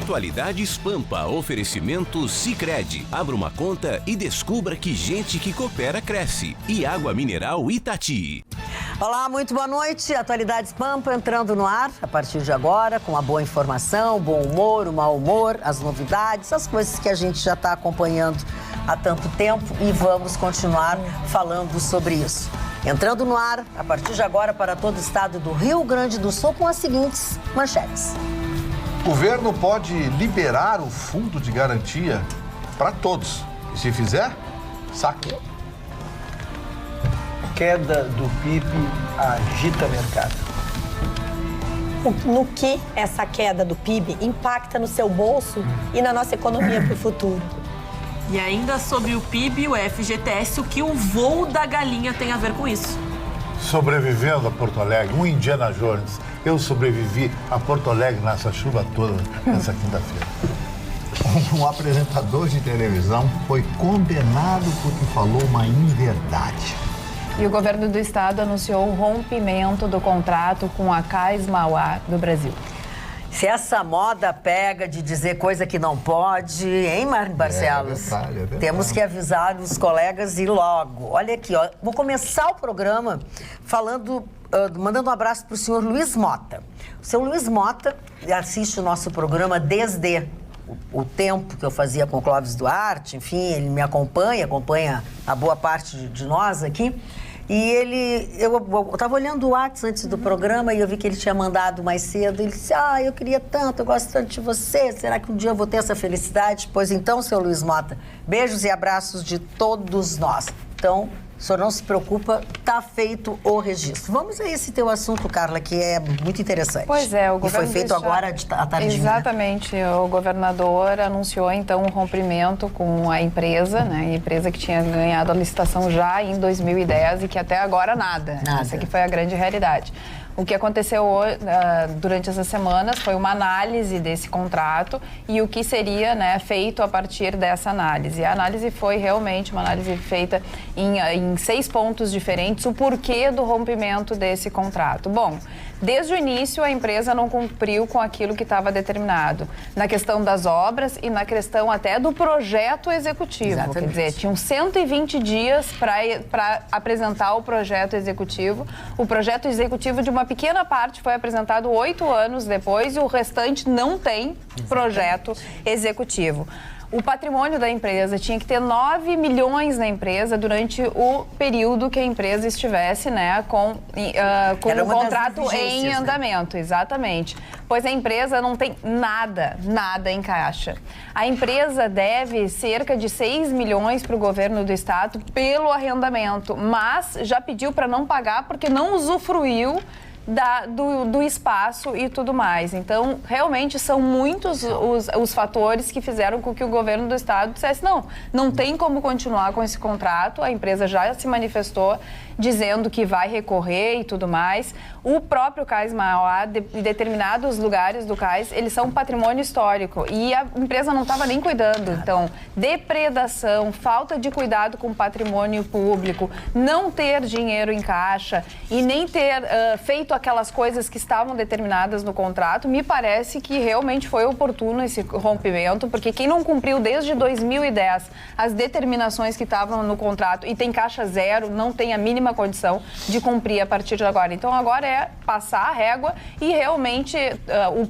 Atualidades Pampa, oferecimento Sicredi. Abra uma conta e descubra que gente que coopera cresce. E Água Mineral Itati. Olá, muito boa noite. Atualidades Pampa entrando no ar a partir de agora, com a boa informação, o bom humor, o mau humor, as novidades, as coisas que a gente já está acompanhando há tanto tempo e vamos continuar falando sobre isso. Entrando no ar a partir de agora para todo o estado do Rio Grande do Sul com as seguintes manchetes. O governo pode liberar o fundo de garantia para todos. E se fizer, saque. Queda do PIB agita mercado. No que essa queda do PIB impacta no seu bolso e na nossa economia para o futuro? E ainda sobre o PIB, o FGTS, o que o voo da galinha tem a ver com isso? Sobrevivendo a Porto Alegre, um Indiana Jones. Eu sobrevivi a Porto Alegre nessa chuva toda, nessa quinta-feira. Um apresentador de televisão foi condenado porque falou uma inverdade. E o governo do estado anunciou o rompimento do contrato com a Cais Mauá do Brasil. Se essa moda pega de dizer coisa que não pode, hein, Barcelos? É verdade. Temos que avisar os colegas e logo. Olha aqui, ó, vou começar o programa falando, mandando um abraço para o senhor Luiz Mota. O senhor Luiz Mota assiste o nosso programa desde o tempo que eu fazia com o Clóvis Duarte, enfim, ele me acompanha a boa parte de nós aqui. E eu estava olhando o WhatsApp antes do programa e eu vi que ele tinha mandado mais cedo. Ele disse, eu queria tanto, eu gosto tanto de você. Será que um dia eu vou ter essa felicidade? Pois então, seu Luiz Mota, beijos e abraços de todos nós. Então, o senhor não se preocupa, está feito o registro. Vamos a esse teu assunto, Carla, que é muito interessante. Pois é, o E governo... foi feito agora à tardinha. Exatamente, o governador anunciou então um rompimento com a empresa, né? A empresa que tinha ganhado a licitação já em 2010 e que até agora nada. Essa que foi a grande realidade. O que aconteceu durante essas semanas foi uma análise desse contrato e o que seria, né, feito a partir dessa análise. A análise foi realmente uma análise feita em 6 pontos diferentes, o porquê do rompimento desse contrato. Bom, desde o início a empresa não cumpriu com aquilo que estava determinado, na questão das obras e na questão até do projeto executivo. Exatamente. Quer dizer, tinham 120 dias para apresentar o projeto executivo. O projeto executivo de uma pequena parte foi apresentado 8 anos depois e o restante não tem projeto executivo. O patrimônio da empresa tinha que ter 9 milhões na empresa durante o período que a empresa estivesse, né, com o contrato em andamento, né? Exatamente. Pois a empresa não tem nada em caixa. A empresa deve cerca de 6 milhões para o governo do estado pelo arrendamento, mas já pediu para não pagar porque não usufruiu do espaço e tudo mais. Então, realmente são muitos os fatores que fizeram com que o governo do estado dissesse não tem como continuar com esse contrato. A empresa já se manifestou dizendo que vai recorrer e tudo mais. O próprio Cais Mauá, determinados lugares do cais, eles são patrimônio histórico e a empresa não estava nem cuidando. Então, depredação, falta de cuidado com o patrimônio público, não ter dinheiro em caixa e nem ter feito aquelas coisas que estavam determinadas no contrato, me parece que realmente foi oportuno esse rompimento, porque quem não cumpriu desde 2010 as determinações que estavam no contrato e tem caixa zero, não tem a mínima condição de cumprir a partir de agora. Então, agora é passar a régua e realmente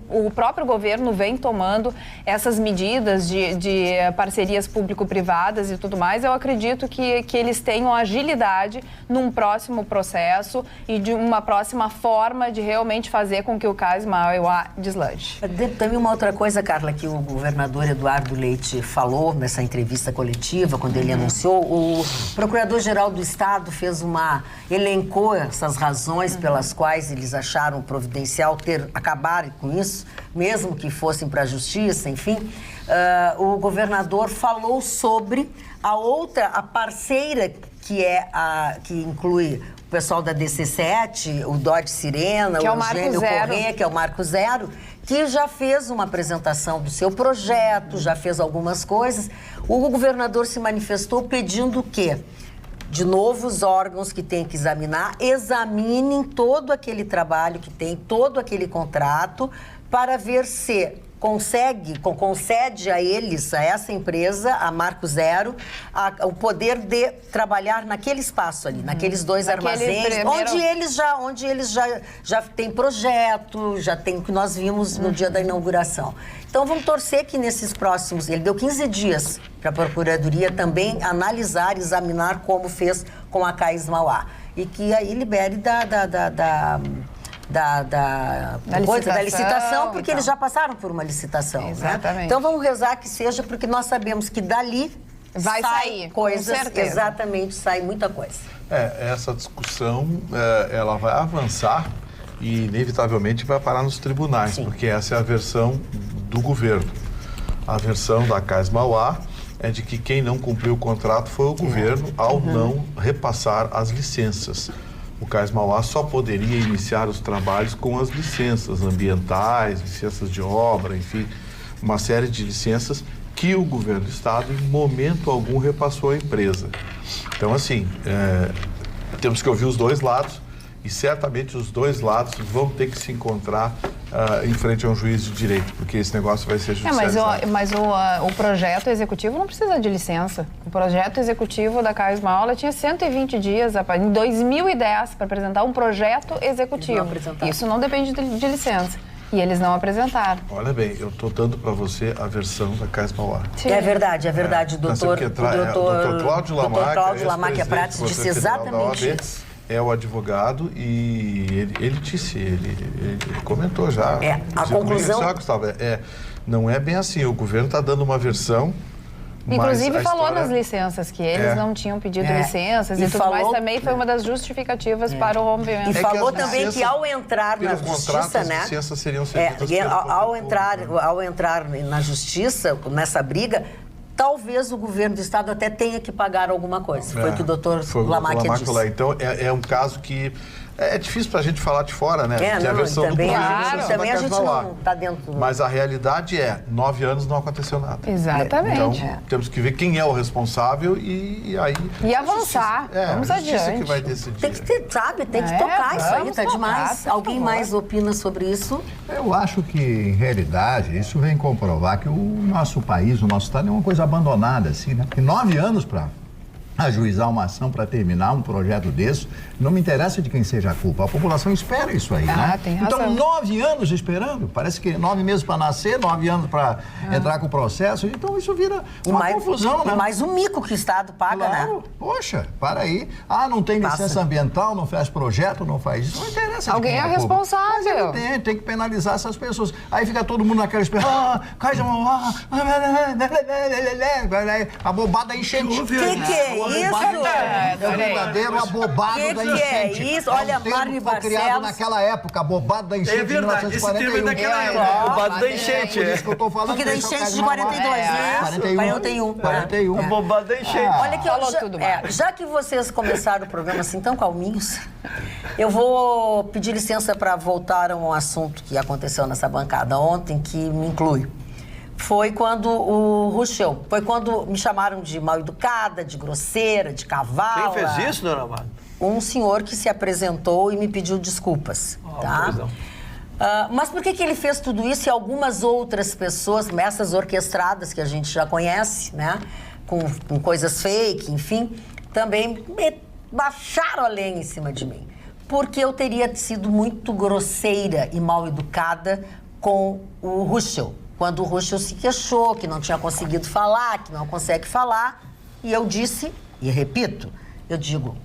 o próprio governo vem tomando essas medidas de parcerias público-privadas e tudo mais. Eu acredito que eles tenham agilidade num próximo processo e de uma próxima forma de realmente fazer com que o Cais Mauá deslanche. Também uma outra coisa, Carla, que o governador Eduardo Leite falou nessa entrevista coletiva, quando ele anunciou, o procurador-geral do estado elencou essas razões pelas quais eles acharam providencial acabarem com isso, mesmo que fossem para a justiça, enfim. O governador falou sobre a parceira que inclui o pessoal da DC7, o Dodge Sirena, o Eugênio Corrêa, que é o Marco Zero, que já fez uma apresentação do seu projeto, já fez algumas coisas. O governador se manifestou pedindo o quê? De novo, os órgãos que têm que examinem todo aquele trabalho que tem, todo aquele contrato, para ver se concede a eles, a essa empresa, a Marco Zero, o poder de trabalhar naquele espaço ali, naqueles 2 armazéns, onde eles já têm projeto, já tem o que nós vimos no dia da inauguração. Então, vamos torcer que nesses próximos... Ele deu 15 dias para a Procuradoria também analisar, examinar como fez com a CAIS Mauá. E que aí libere da licitação, porque eles já passaram por uma licitação. Exatamente. Né? Então, vamos rezar que seja, porque nós sabemos que dali vai sair coisas. Com certeza. Exatamente, sai muita coisa. Essa discussão, ela vai avançar e, inevitavelmente, vai parar nos tribunais, porque essa é a versão do governo. A versão da CAIS Mauá é de que quem não cumpriu o contrato foi o governo ao não repassar as licenças. O CAIS Mauá só poderia iniciar os trabalhos com as licenças ambientais, licenças de obra, enfim, uma série de licenças que o governo do estado, em momento algum, repassou à empresa. Então, assim, temos que ouvir os dois lados e certamente os dois lados vão ter que se encontrar em frente a um juiz de direito, porque esse negócio vai ser judicializado. Mas o projeto executivo não precisa de licença. O projeto executivo da CAIS Mauá tinha 120 dias, em 2010, para apresentar um projeto executivo. Isso não depende de licença. E eles não apresentaram. Olha bem, eu estou dando para você a versão da CAIS Mauá. É verdade. O doutor Cláudio Lamáquia Prates disse exatamente isso. É o advogado e ele disse, ele comentou já. A conclusão... Gustavo, não é bem assim, o governo está dando uma versão... Inclusive falou nas licenças que eles não tinham pedido licenças e tudo mais, também foi uma das justificativas para o rompimento. E falou também que ao entrar na justiça, né? As licenças seriam servidas ao entrar na justiça, nessa briga, talvez o governo do estado até tenha que pagar alguma coisa. Foi o que o doutor Lamáquia disse. Então, é um caso que... É difícil para a gente falar de fora, né? A versão também, também a gente não está dentro. Mas a realidade 9 anos não aconteceu nada. Exatamente. Então, temos que ver quem é o responsável e aí... E avançar. Vamos adiante. Que vai decidir. Tem que ter, tem que tocar isso aí, tá demais. Alguém mais opina sobre isso? Eu acho que, em realidade, isso vem comprovar que o nosso país, o nosso estado é uma coisa abandonada, assim, né? Porque 9 anos para ajuizar uma ação para terminar um projeto desse, não me interessa de quem seja a culpa. A população espera isso aí, né? Tem razão. Então, 9 anos esperando, parece que 9 meses para nascer, 9 anos para entrar com o processo, então isso vira uma confusão, né? E mais um mico que o Estado paga, né? Poxa, para aí. Não tem licença ambiental, não faz projeto, não faz isso, não interessa. Alguém é responsável. Mas tem que penalizar essas pessoas. Aí fica todo mundo naquela espera, a bobada enchente. Que é isso? É verdadeiro abobado da enchente. Que é isso? Olha, Marne foi criado Barcelos. naquela época, abobado da enchente de 1941. Esse termo é daquela época, abobado da enchente. É isso que eu tô falando. Porque da enchente de 42, né? 41. Abobado da enchente. Olha que já que vocês começaram o programa assim tão calminhos, eu vou pedir licença para voltar a um assunto que aconteceu nessa bancada ontem, que me inclui. Foi quando o Ruschel, foi quando me chamaram de mal-educada, de grosseira, de cavala. Quem fez isso, dona Amada? Um senhor que se apresentou e me pediu desculpas, tá? Mas por que ele fez tudo isso e algumas outras pessoas, essas orquestradas que a gente já conhece, né? Com coisas fake, enfim, também me baixaram a lenha em cima de mim. Porque eu teria sido muito grosseira e mal-educada com o Ruschel. Quando o Ruschel se queixou, que não tinha conseguido falar, que não consegue falar. E eu disse, e repito, eu digo,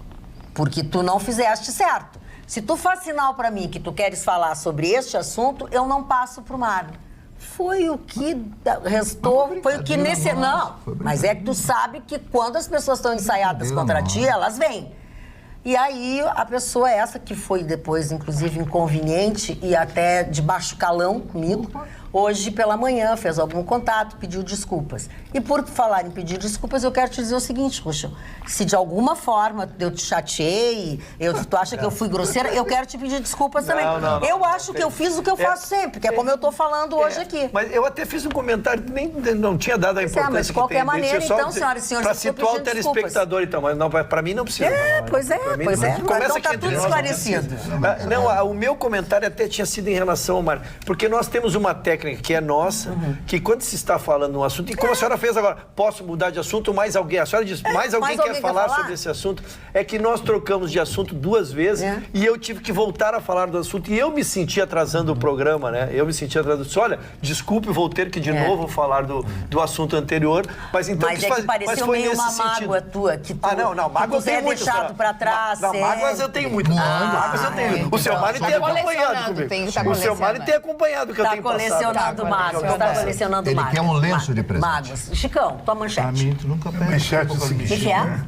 porque tu não fizeste certo. Se tu faz sinal para mim que tu queres falar sobre este assunto, eu não passo pro Mário. Foi o que restou, foi o que nesse... Não, mas é que tu sabe que quando as pessoas estão ensaiadas contra ti, elas vêm. E aí, a pessoa essa, que foi depois, inclusive, inconveniente e até de baixo calão comigo, hoje pela manhã fez algum contato, pediu desculpas. E por falar em pedir desculpas, eu quero te dizer o seguinte, Ruschel, se de alguma forma eu te chateei, tu acha que eu fui grosseira, eu quero te pedir desculpas também. Eu acho que eu fiz o que eu faço sempre, que é como eu estou falando hoje aqui. Mas eu até fiz um comentário, nem não tinha dado a importância mas de qualquer maneira, então, senhoras e senhores, para situar o telespectador, então, mas para mim não precisa. Pois é. Então tá tudo esclarecido. O meu comentário até tinha sido em relação ao Mário, porque nós temos uma técnica técnica que é nossa, que quando se está falando um assunto, e como a senhora fez agora, posso mudar de assunto, mais alguém, a senhora diz, mais alguém quer falar sobre esse assunto, é que nós trocamos de assunto 2 vezes e eu tive que voltar a falar do assunto e eu me senti atrasando o programa, né? Eu me senti atrasando. Olha, desculpe, vou ter que de novo falar do assunto anterior, mas então... Mas pareceu meio uma mágoa tua, que tu... Não, mágoa eu tenho muito. deixado pra trás. Mágoas eu tenho muito. Mágoas eu tenho. O seu Mário tem acompanhado comigo. O seu Mário tem acompanhado o que eu tenho passado. Tá colecionando mágoas. Ele quer um lenço de presente. Mágoas. Chicão, tua manchete. Pra mim, tu nunca pede desculpa. O que é?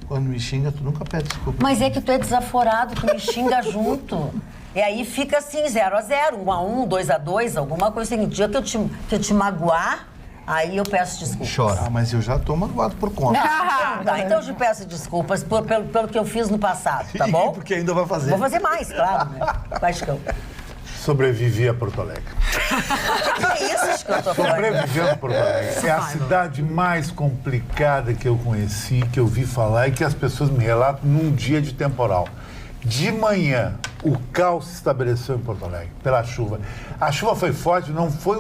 Quando me xinga, tu nunca pede desculpa. Mas é que tu é desaforado, tu me xinga junto. E aí fica assim, 0-0, 1-1, 2-2, alguma coisa assim. O dia que eu te magoar, aí eu peço desculpas. Chora. Mas eu já tô magoado por conta. Então eu te peço desculpas pelo que eu fiz no passado, tá bom? Porque ainda vai fazer. Vou fazer mais, claro, né? Vai, Chicão. Sobrevivi a Porto Alegre. Que é isso, Chicão? Sobrevivendo a Porto Alegre. É a cidade mais complicada que eu conheci, que eu vi falar e que as pessoas me relatam num dia de temporal. De manhã, o caos se estabeleceu em Porto Alegre, pela chuva. A chuva foi forte, não foi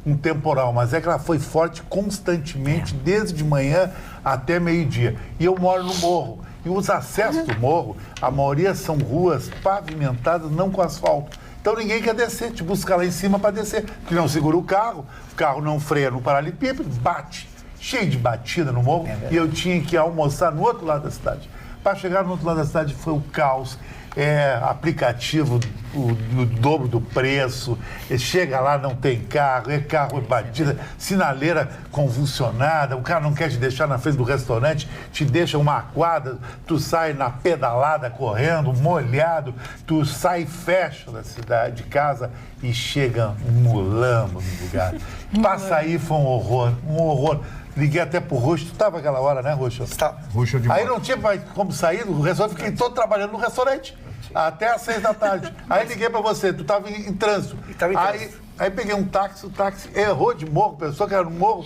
um temporal, mas é que ela foi forte constantemente, desde de manhã até meio-dia. E eu moro no morro. E os acessos do morro, a maioria são ruas pavimentadas, não com asfalto. Então ninguém quer descer, te buscar lá em cima para descer, porque não segura o carro não freia no paralelepípedo, bate, cheio de batida no morro, e eu tinha que almoçar no outro lado da cidade. Para chegar no outro lado da cidade foi o caos, aplicativo do dobro do preço, chega lá, não tem carro, carro batida, sinaleira convulsionada, o cara não quer te deixar na frente do restaurante, te deixa uma quadra, tu sai na pedalada correndo, molhado, tu sai e fecha da cidade, de casa e chega mulamo no lugar. Passa aí foi um horror. Liguei até pro Roxo. Tu estava aquela hora, né, Roxo? Roxo de Aí não tinha mais como sair do restaurante, fiquei todo trabalhando no restaurante. Até às 6 da tarde. Aí liguei pra você, tu estava em trânsito. Aí peguei um táxi, o táxi errou de morro, pensou que era no morro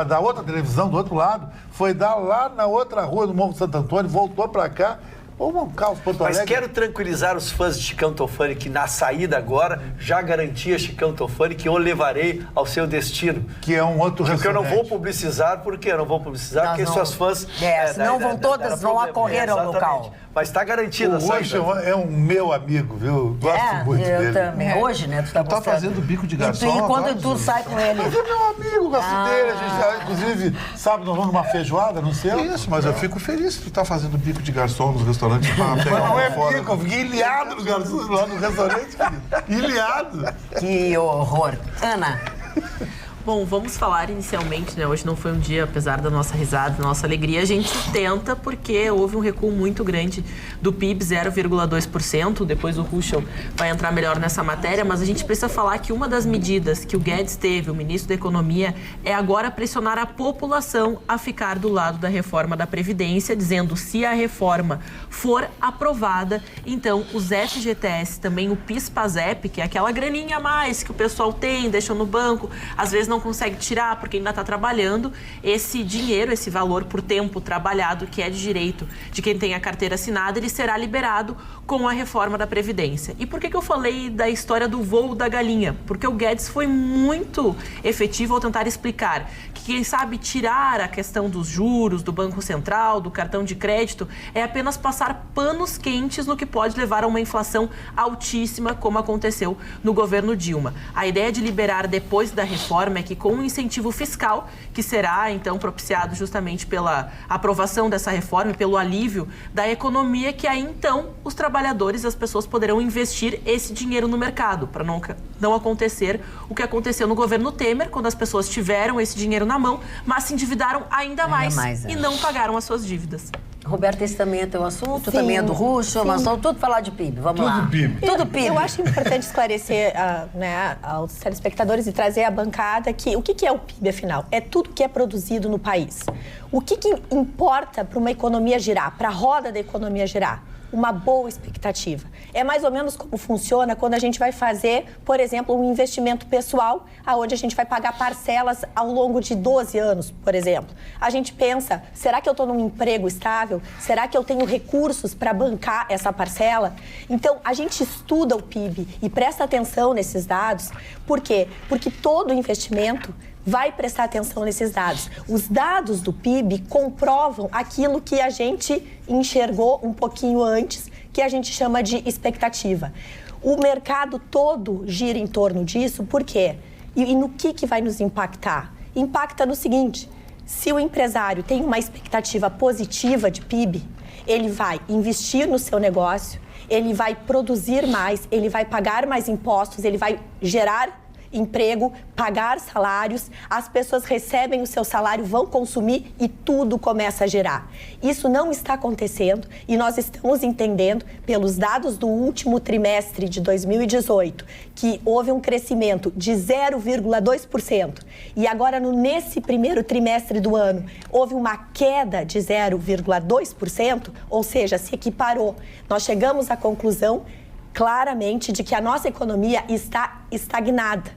da outra televisão, do outro lado, foi dar lá na outra rua do Morro Santo Antônio, voltou pra cá. Um caos Porto Alegre. Mas quero tranquilizar os fãs de Chicão Tofani que na saída agora já garantia Chicão Tofani que eu levarei ao seu destino. Que é um outro restaurante. Que eu não vou publicizar, por quê? Eu não vou publicizar porque suas fãs... senão todas vão acorrer ao local. Mas está garantida a saída. O Roxo é um meu amigo, viu? Gosto muito dele. Eu também. Hoje, né? Tu tá fazendo bico de garçom. E quando tu sai com ele? Mas é meu amigo, gosto dele. A gente, inclusive, sábado nós vamos numa feijoada, não sei. Isso, mas eu fico feliz que tu tá fazendo bico de garçom nos restaurantes. Mas não é bico, eu fiquei ilhado nos garçons lá no restaurante, querido. Ilhado. Que horror. Ana. Bom, vamos falar inicialmente, né? Hoje não foi um dia, apesar da nossa risada, da nossa alegria, a gente tenta porque houve um recuo muito grande do PIB, 0,2%. Depois o Ruschel vai entrar melhor nessa matéria, mas a gente precisa falar que uma das medidas que o Guedes teve, o ministro da Economia, é agora pressionar a população a ficar do lado da reforma da Previdência, dizendo se a reforma for aprovada, então os FGTS, também o PIS/PASEP, que é aquela graninha a mais que o pessoal tem, deixa no banco, às vezes não consegue tirar porque ainda está trabalhando, esse dinheiro, esse valor por tempo trabalhado, que é de direito de quem tem a carteira assinada, ele será liberado com a reforma da Previdência. E por que eu falei da história do voo da galinha? Porque o Guedes foi muito efetivo ao tentar explicar que quem sabe tirar a questão dos juros, do Banco Central, do cartão de crédito, é apenas passar panos quentes no que pode levar a uma inflação altíssima, como aconteceu no governo Dilma. A ideia de liberar depois da reforma é que com um incentivo fiscal, que será então propiciado justamente pela aprovação dessa reforma e pelo alívio da economia, que aí então os trabalhadores e as pessoas poderão investir esse dinheiro no mercado, para não acontecer o que aconteceu no governo Temer, quando as pessoas tiveram esse dinheiro na mão, mas se endividaram ainda mais e não pagaram as suas dívidas. Roberta, esse também é teu assunto, Sim, também é do Ruschel, sim. nós vamos tudo falar de PIB, vamos lá. Tudo PIB. Eu acho importante esclarecer aos telespectadores e trazer à bancada que o que é o PIB, afinal? É tudo que é produzido no país. O que importa para uma economia girar, para a roda da economia girar? uma boa expectativa. É mais ou menos como funciona quando a gente vai fazer, por exemplo, um investimento pessoal, onde a gente vai pagar parcelas ao longo de 12 anos, por exemplo. A gente pensa, será que eu estou num emprego estável? Será que eu tenho recursos para bancar essa parcela? Então, a gente estuda o PIB e presta atenção nesses dados. Por quê? Porque todo investimento vai prestar atenção nesses dados. Os dados do PIB comprovam aquilo que a gente enxergou um pouquinho antes, que a gente chama de expectativa. O mercado todo gira em torno disso, por quê? E no que vai nos impactar? Impacta no seguinte, se o empresário tem uma expectativa positiva de PIB, ele vai investir no seu negócio, ele vai produzir mais, ele vai pagar mais impostos, ele vai gerar emprego, pagar salários, as pessoas recebem o seu salário, vão consumir e tudo começa a gerar. Isso não está acontecendo e nós estamos entendendo, pelos dados do último trimestre de 2018, que houve um crescimento de 0,2%. E agora, nesse primeiro trimestre do ano, houve uma queda de 0,2%, ou seja, se equiparou. Nós chegamos à conclusão claramente de que a nossa economia está estagnada.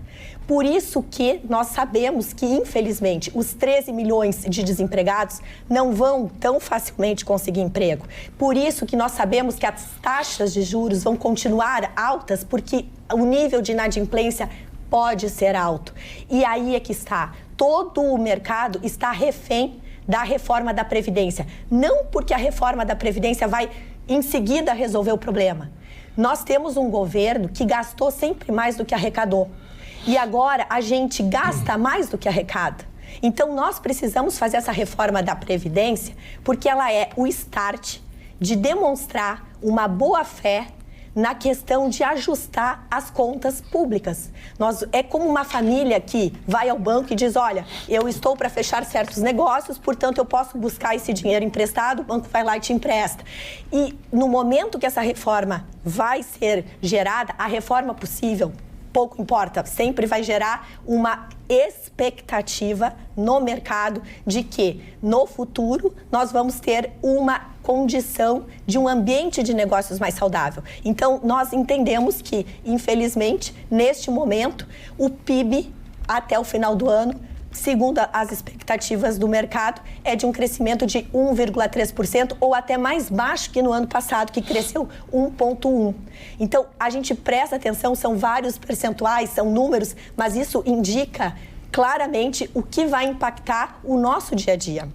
Por isso que nós sabemos que, infelizmente, os 13 milhões de desempregados não vão tão facilmente conseguir emprego. Por isso que nós sabemos que as taxas de juros vão continuar altas, porque o nível de inadimplência pode ser alto. E aí é que está. Todo o mercado está refém da reforma da Previdência. Não porque a reforma da Previdência vai, em seguida, resolver o problema. Nós temos um governo que gastou sempre mais do que arrecadou. E agora a gente gasta mais do que arrecada. Então nós precisamos fazer essa reforma da Previdência porque ela é o start de demonstrar uma boa-fé na questão de ajustar as contas públicas. É como uma família que vai ao banco e diz, olha, eu estou para fechar certos negócios, portanto eu posso buscar esse dinheiro emprestado, o banco vai lá e te empresta. E no momento que essa reforma vai ser gerada, a reforma possível, pouco importa, sempre vai gerar uma expectativa no mercado de que, no futuro, nós vamos ter uma condição de um ambiente de negócios mais saudável. Então, nós entendemos que, infelizmente, neste momento, o PIB, até o final do ano, segundo as expectativas do mercado, é de um crescimento de 1,3% ou até mais baixo que no ano passado, que cresceu 1,1%. Então, a gente presta atenção, são vários percentuais, são números, mas isso indica claramente o que vai impactar o nosso dia a dia.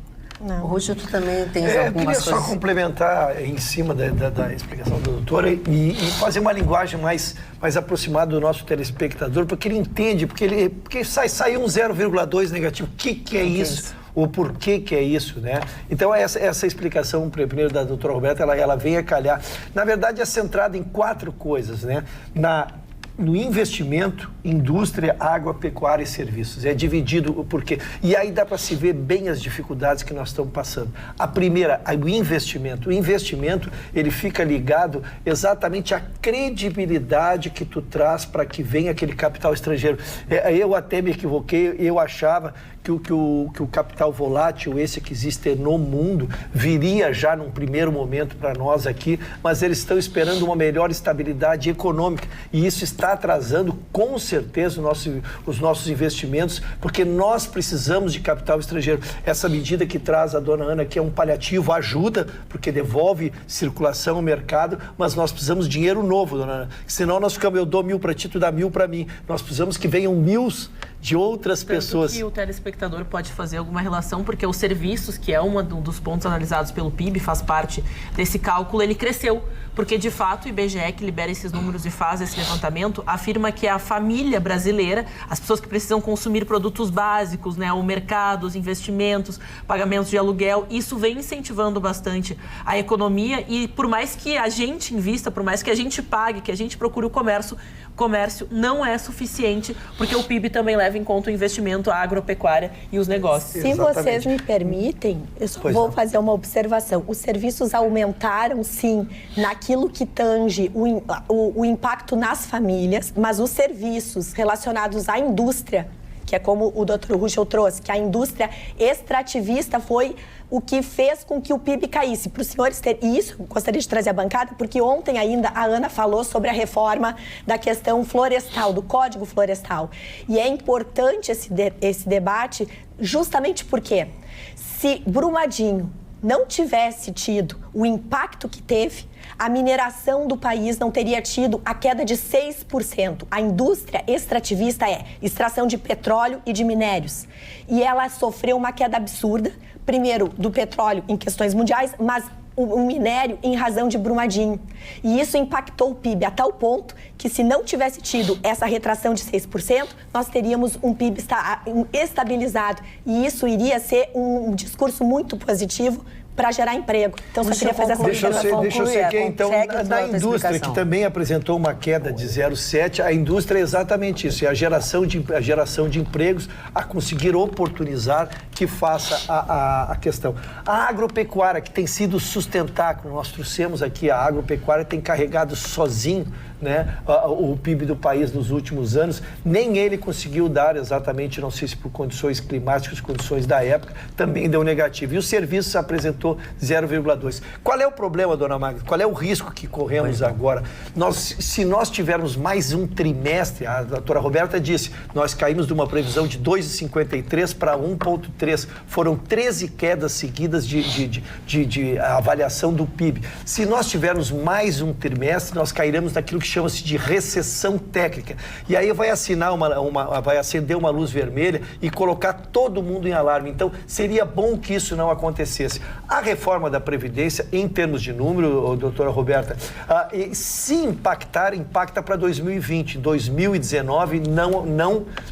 Rússio, tu também tens algumas coisas... Eu queria só complementar em cima da explicação da doutora e fazer uma linguagem mais aproximada do nosso telespectador, porque ele entende, porque saiu um 0,2 negativo. O que é isso? O porquê que é isso, né? Então, essa explicação, primeiro, da doutora Roberta, ela vem a calhar. Na verdade, é centrada em 4 coisas, né? No investimento, indústria, água, pecuária e serviços. É dividido o porquê. E aí dá para se ver bem as dificuldades que nós estamos passando. A primeira, o investimento. O investimento, ele fica ligado exatamente à credibilidade que tu traz para que venha aquele capital estrangeiro. Eu até me equivoquei, eu achava que o capital volátil, esse que existe no mundo, viria já num primeiro momento para nós aqui, mas eles estão esperando uma melhor estabilidade econômica e isso está atrasando com certeza os nossos investimentos, porque nós precisamos de capital estrangeiro. Essa medida que traz a dona Ana, que é um paliativo, ajuda, porque devolve circulação ao mercado, mas nós precisamos de dinheiro novo, dona Ana, senão nós ficamos, eu dou 1.000 para ti, tu dá 1.000 para mim. Nós precisamos que venham 1.000 de outras pessoas. Que o telespectador pode fazer alguma relação, porque os serviços, que é um dos pontos analisados pelo PIB, faz parte desse cálculo, ele cresceu. Porque, de fato, o IBGE, que libera esses números e faz esse levantamento, afirma que a família brasileira, as pessoas que precisam consumir produtos básicos, né, o mercado, os investimentos, pagamentos de aluguel, isso vem incentivando bastante a economia e, por mais que a gente invista, por mais que a gente pague, que a gente procure o comércio não é suficiente, porque o PIB também leva em conta o investimento, a agropecuária e os negócios. Se vocês me permitem, eu só vou fazer uma observação. Os serviços aumentaram, sim, naquilo que tange o impacto nas famílias, mas os serviços relacionados à indústria que é como o Dr. Ruschel trouxe, que a indústria extrativista foi o que fez com que o PIB caísse. Para os senhores terem... E isso eu gostaria de trazer à bancada, porque ontem ainda a Ana falou sobre a reforma da questão florestal, do Código Florestal. E é importante esse debate justamente porque se Brumadinho não tivesse tido o impacto que teve, a mineração do país não teria tido a queda de 6%. A indústria extrativista é extração de petróleo e de minérios. E ela sofreu uma queda absurda, primeiro do petróleo em questões mundiais, mas o minério em razão de Brumadinho. E isso impactou o PIB a tal ponto que, se não tivesse tido essa retração de 6%, nós teríamos um PIB estabilizado. E isso iria ser um discurso muito positivo para gerar emprego. Então, só queria fazer essa observação. Deixa eu ser aqui, então, na indústria, que também apresentou uma queda de 0,7%, a indústria é exatamente isso, é a geração de empregos, a conseguir oportunizar que faça a questão. A agropecuária, que tem sido sustentáculo, nós trouxemos aqui, a agropecuária tem carregado sozinho, né, o PIB do país nos últimos anos, nem ele conseguiu dar exatamente, não sei se por condições climáticas, condições da época, também deu negativo. E os serviços apresentou 0,2%. Qual é o problema, dona Magda? Qual é o risco que corremos agora? Se nós tivermos mais um trimestre, a doutora Roberta disse, nós caímos de uma previsão de 2,53 para 1,3. Foram 13 quedas seguidas de avaliação do PIB. Se nós tivermos mais um trimestre, nós cairemos naquilo que chama-se de recessão técnica. E aí vai vai acender uma luz vermelha e colocar todo mundo em alarme. Então, seria bom que isso não acontecesse. A reforma da Previdência, em termos de número, doutora Roberta, se impacta para 2020. 2019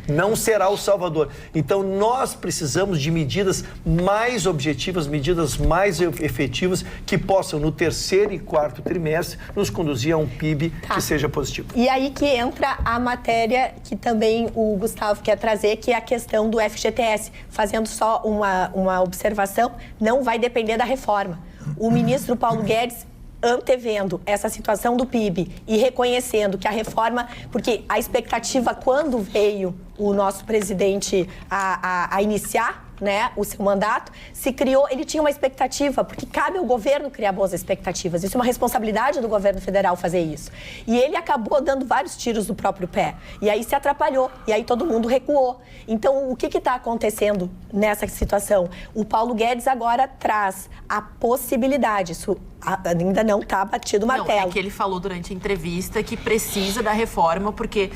não será o Salvador. Então, nós precisamos de medidas mais objetivas, medidas mais efetivas, que possam, no terceiro e quarto trimestre, nos conduzir a um PIB que seja positivo. E aí que entra a matéria que também o Gustavo quer trazer, que é a questão do FGTS. Fazendo só uma observação, não vai depender da reforma. O ministro Paulo Guedes, antevendo essa situação do PIB e reconhecendo que a reforma... Porque a expectativa, quando veio o nosso presidente a iniciar, né, o seu mandato, se criou, ele tinha uma expectativa, porque cabe ao governo criar boas expectativas. Isso é uma responsabilidade do governo federal fazer isso. E ele acabou dando vários tiros no próprio pé. E aí se atrapalhou. E aí todo mundo recuou. Então, o que está acontecendo nessa situação? O Paulo Guedes agora traz a possibilidade, isso ainda não está batido o martelo. Não, é que ele falou durante a entrevista que precisa da reforma, porque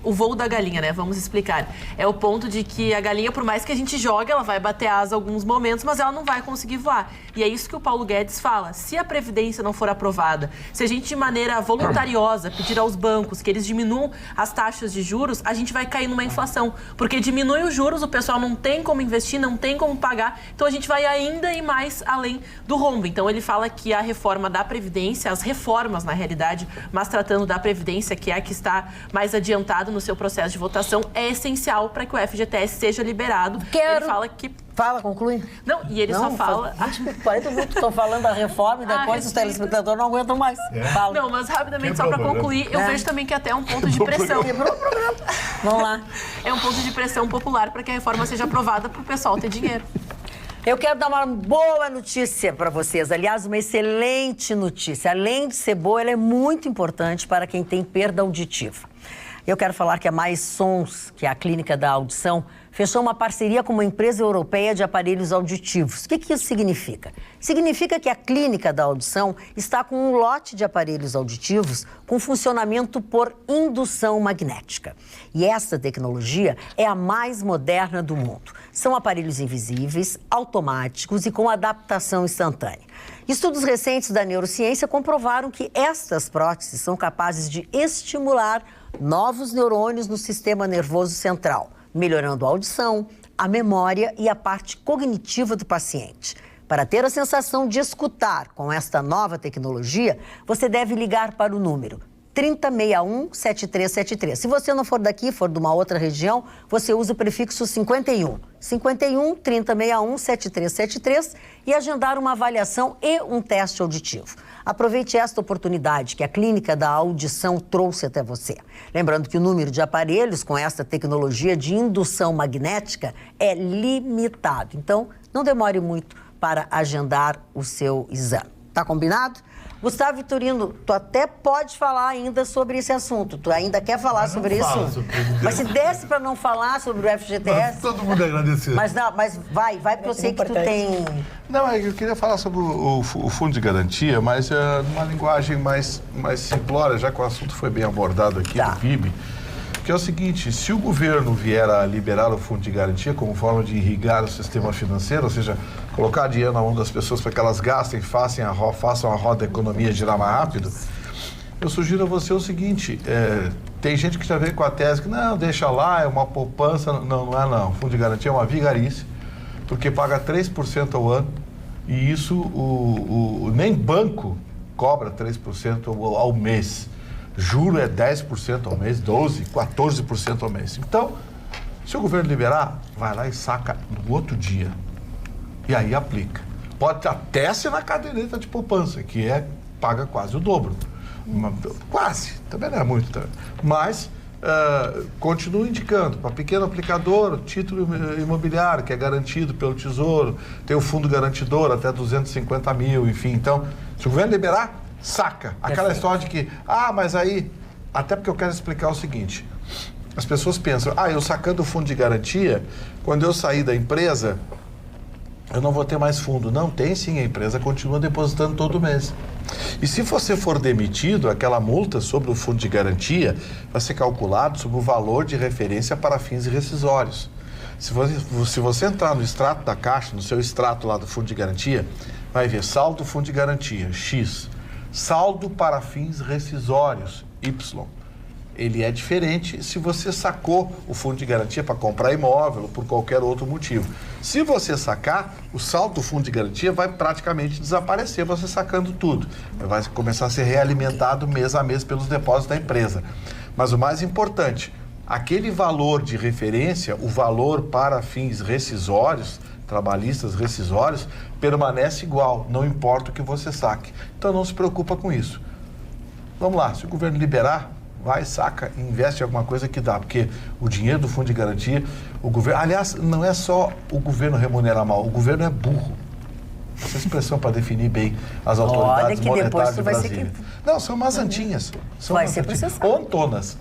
o voo da galinha, né, vamos explicar, é o ponto de que a galinha, por mais que a gente jogue, ela vai bater asa em alguns momentos, mas ela não vai conseguir voar. E é isso que o Paulo Guedes fala. Se a Previdência não for aprovada, se a gente de maneira voluntariosa pedir aos bancos que eles diminuam as taxas de juros, a gente vai cair numa inflação. Porque diminui os juros, o pessoal não tem como investir, não tem como pagar, então a gente vai ainda ir mais além do rombo. Então ele fala que a reforma da Previdência, as reformas na realidade, mas tratando da Previdência, que é a que está mais adiantado no seu processo de votação, é essencial para que o FGTS seja liberado. Ele fala que... Fala, conclui. Não, e ele só fala... 40 minutos estou falando da reforma e depois os telespectadores não aguentam mais. Fala. Não, mas rapidamente, só para concluir, eu vejo também que até é um ponto de pressão. Vamos lá. É um ponto de pressão popular para que a reforma seja aprovada para o pessoal ter dinheiro. Eu quero dar uma boa notícia para vocês. Aliás, uma excelente notícia. Além de ser boa, ela é muito importante para quem tem perda auditiva. Eu quero falar que a Mais Sons, que é a clínica da audição, fechou uma parceria com uma empresa europeia de aparelhos auditivos. O que isso significa? Significa que a clínica da audição está com um lote de aparelhos auditivos com funcionamento por indução magnética. E essa tecnologia é a mais moderna do mundo. São aparelhos invisíveis, automáticos e com adaptação instantânea. Estudos recentes da neurociência comprovaram que estas próteses são capazes de estimular novos neurônios no sistema nervoso central, melhorando a audição, a memória e a parte cognitiva do paciente. Para ter a sensação de escutar com esta nova tecnologia, você deve ligar para o número 3061-7373. Se você não for daqui, for de uma outra região, você usa o prefixo 51. 51-3061-7373 e agendar uma avaliação e um teste auditivo. Aproveite esta oportunidade que a Clínica da Audição trouxe até você. Lembrando que o número de aparelhos com esta tecnologia de indução magnética é limitado. Então, não demore muito para agendar o seu exame. Tá combinado? Gustavo Vitorino, tu até pode falar ainda sobre esse assunto. Tu ainda quer falar sobre isso? Mas se desse para não falar sobre o FGTS... Todo mundo agradecer. Mas vai, porque eu sei que tu tem... Não, eu queria falar sobre o Fundo de Garantia, mas numa linguagem mais simplória, já que o assunto foi bem abordado aqui no PIB, que é o seguinte: se o governo vier a liberar o Fundo de Garantia como forma de irrigar o sistema financeiro, ou seja, colocar dinheiro na mão das pessoas para que elas gastem, façam a roda da economia girar mais rápido, eu sugiro a você o seguinte: tem gente que já vem com a tese que não, deixa lá, é uma poupança. Não é não. O Fundo de Garantia é uma vigarice, porque paga 3% ao ano, e isso nem banco cobra 3% ao mês. Juro é 10% ao mês, 12%, 14% ao mês. Então, se o governo liberar, vai lá e saca no outro dia. E aí aplica. Pode até ser na caderneta de poupança, que paga quase o dobro. Quase, também não é muito. Também. Mas, continua indicando para pequeno aplicador, título imobiliário, que é garantido pelo Tesouro, tem o fundo garantidor até 250 mil, enfim. Então, se o governo liberar, saca. Aquela história de que, mas aí... Até porque eu quero explicar o seguinte. As pessoas pensam, eu sacando o fundo de garantia, quando eu sair da empresa, eu não vou ter mais fundo. Não, tem sim, a empresa continua depositando todo mês. E se você for demitido, aquela multa sobre o fundo de garantia vai ser calculado sobre o valor de referência para fins rescisórios. Se você entrar no extrato da Caixa, no seu extrato lá do fundo de garantia, vai ver saldo do fundo de garantia, X. Saldo para fins rescisórios, Y. Ele é diferente se você sacou o fundo de garantia para comprar imóvel ou por qualquer outro motivo. Se você sacar, o saldo do fundo de garantia vai praticamente desaparecer, você sacando tudo. Vai começar a ser realimentado mês a mês pelos depósitos da empresa. Mas o mais importante, aquele valor de referência, o valor para fins rescisórios, trabalhistas rescisórios, permanece igual, não importa o que você saque. Então não se preocupa com isso. Vamos lá, se o governo liberar, vai, saca, investe em alguma coisa que dá, porque o dinheiro do fundo de garantia, o governo... Aliás, não é só o governo remunerar mal, o governo é burro. Essa expressão para definir bem as autoridades monetárias de Brasília. Não, são mazantinhas. Vai ser processado. Ontonas.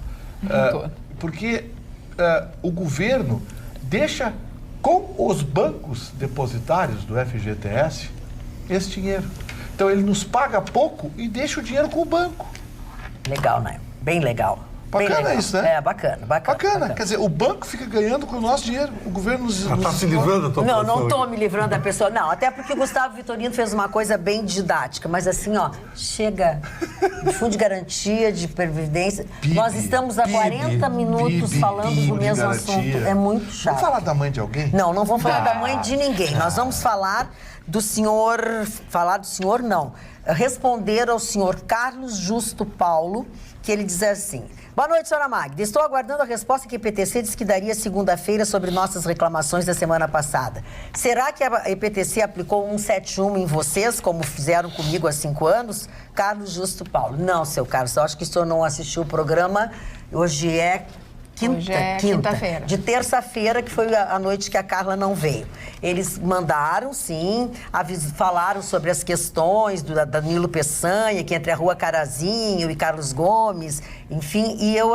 Porque o governo deixa com os bancos depositários do FGTS esse dinheiro. Então ele nos paga pouco e deixa o dinheiro com o banco. Legal, né? Bem legal. Bacana legal. Isso, né? Bacana. Quer dizer, o banco fica ganhando com o nosso dinheiro. O governo nos... Está se livrando da tua Não, não estou me livrando da pessoa. Não, até porque o Gustavo Vitorino fez uma coisa bem didática. Mas assim, chega de fundo de garantia, de previdência. Nós estamos há 40 minutos falando do mesmo assunto. É muito chato. Vamos falar da mãe de alguém? Não vamos falar da mãe de ninguém. Nós vamos falar do senhor... Responder ao senhor Carlos Justo Paulo, que ele diz assim: boa noite, senhora Magda. Estou aguardando a resposta que a EPTC disse que daria segunda-feira sobre nossas reclamações da semana passada. Será que a EPTC aplicou 171 em vocês, como fizeram comigo há 5 anos? Carlos Justo Paulo. Não, seu Carlos, eu acho que o senhor não assistiu o programa. Hoje é quinta-feira. De terça-feira, que foi a noite que a Carla não veio. Eles mandaram, sim, falaram sobre as questões do Danilo Peçanha, que entre a Rua Carazinho e Carlos Gomes, enfim, e eu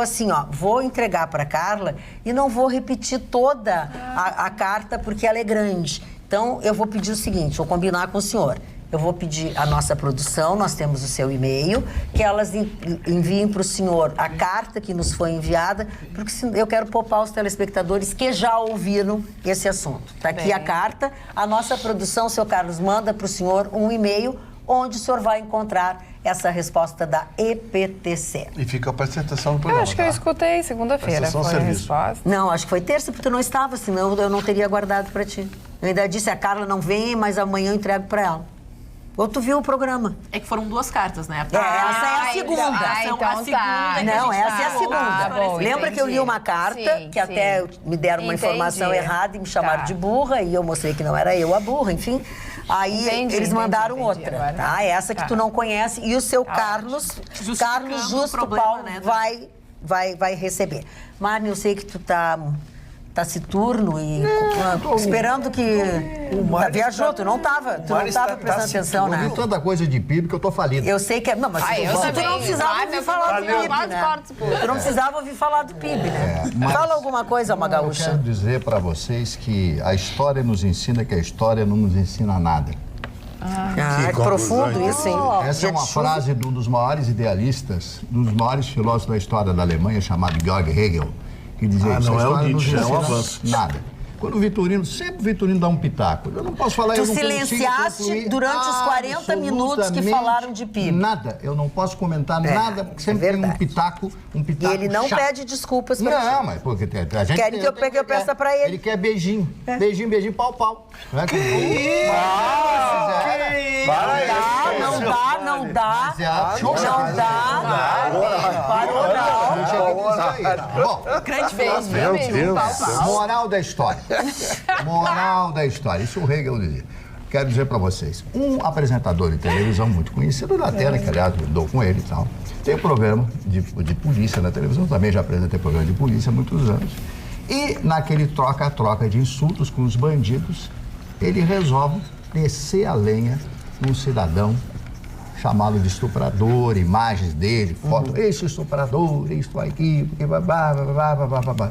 vou entregar para a Carla e não vou repetir toda a carta porque ela é grande. Então, eu vou pedir o seguinte, vou combinar com o senhor. Eu vou pedir à nossa produção, nós temos o seu e-mail, que elas enviem para o senhor a carta que nos foi enviada, porque eu quero poupar os telespectadores que já ouviram esse assunto. Está aqui a carta, a nossa produção, o senhor Carlos, manda para o senhor um e-mail onde o senhor vai encontrar essa resposta da EPTC. E fica a apresentação no programa. Eu acho que eu escutei segunda-feira. Foi a resposta. Não, acho que foi terça, porque tu não estava, senão eu não teria guardado para ti. Eu ainda disse, a Carla não vem, mas amanhã eu entrego para ela. Ou tu viu o programa? É que foram 2 cartas, né? Essa é a segunda. Não, essa é a segunda. Lembra que eu li uma carta, que até me deram uma informação errada e me chamaram de burra, e eu mostrei que não era eu a burra, enfim. Aí eles mandaram outra, agora. Tá? Essa que tu não conhece. E o seu Carlos Justo problema, Paulo, né, vai receber. Marne, eu sei que tu tá taciturno e esperando que... Viajou, tu não tava prestando atenção, né? Eu vi tanta coisa de PIB que eu tô falido. Eu sei que... Não, mas tu não precisava ouvir falar do PIB, né? Tu não precisava ouvir falar do PIB, né? Fala alguma coisa, uma gaúcha. Eu quero dizer para vocês que a história nos ensina que a história não nos ensina nada. Que profundo isso, hein? Essa é uma frase de um dos maiores idealistas, dos maiores filósofos da história da Alemanha, chamado Georg Hegel, que dizia que não a é o história Nietzsche, não é um nos ensina avanço. nada. Quando o Vitorino dá um pitaco. Eu não posso falar, tu eu não silenciaste durante os 40 minutos que falaram de PIB. Nada, eu não posso comentar nada, porque sempre tem um pitaco E ele não pede desculpas pra ti. Não, mas porque a gente... Querem que eu peça pra ele. Ele quer beijinho. Beijinho, pau. Não é que Não dá. Bom, grande beijo. moral da história. Isso o Hegel dizia. Quero dizer para vocês, um apresentador de televisão muito conhecido da tela, que aliás eu dou com ele e tal, tem um programa de polícia na televisão, também já apresentei programa de polícia há muitos anos. E naquele troca-troca de insultos com os bandidos, ele resolve descer a lenha num cidadão, chamá-lo de estuprador, imagens dele, foto, esse estuprador, isso aqui, porque babá.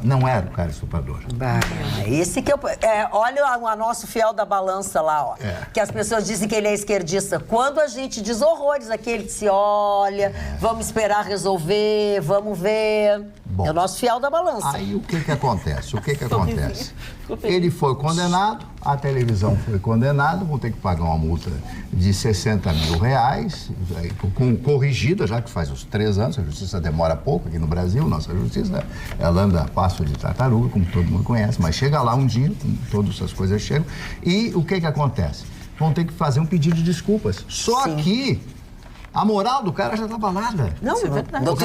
Não era o cara estuprador. Esse que olha o nosso fiel da balança lá, ó. Que as pessoas dizem que ele é esquerdista. Quando a gente diz horrores aqui, ele se olha, vamos esperar resolver, vamos ver. Bom, é o nosso fiel da balança. Aí o que acontece? Ele foi condenado, a televisão foi condenada, vão ter que pagar uma multa de R$60 mil, corrigida, já que faz uns 3 anos, a justiça demora pouco aqui no Brasil, nossa justiça, ela anda a passo de tartaruga, como todo mundo conhece, mas chega lá um dia, todas essas coisas chegam, e o que acontece? Vão ter que fazer um pedido de desculpas. Só que a moral do cara já tá abalada. Não, tu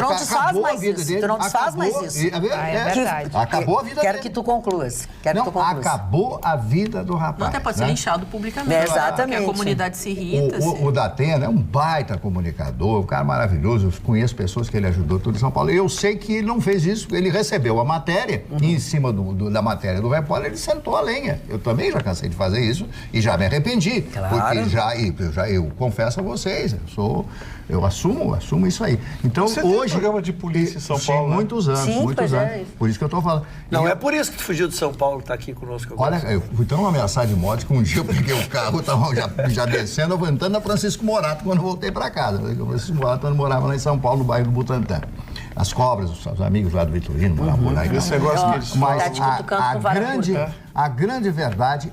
não desfaz mais isso. Tu não desfaz mais isso. É verdade. Acabou a vida dele. Quero que tu concluas. Acabou a vida do rapaz. Não até pode ser linchado publicamente. Exatamente. Porque a comunidade se irrita. O Datena é um baita comunicador, um cara maravilhoso. Eu conheço pessoas que ele ajudou tudo em São Paulo. Eu sei que ele não fez isso. Ele recebeu a matéria e em cima da matéria do repórter ele sentou a lenha. Eu também já cansei de fazer isso e já me arrependi. Claro. Porque eu confesso a vocês, eu assumo isso aí. Então, você hoje... tem programa de polícia em São Paulo? Sim, muitos anos. Por isso que eu estou falando. Não, é por isso que tu fugiu de São Paulo, tá aqui conosco agora. Olha, eu fui tão ameaçado de morte que um dia eu peguei o carro, estava já descendo, eu fui entrando na Francisco Morato quando eu voltei para casa. O Francisco Morato morava lá em São Paulo, no bairro do Butantã. As cobras, os amigos lá do Vitorino moravam por lá. Esse negócio que eles falam. A grande verdade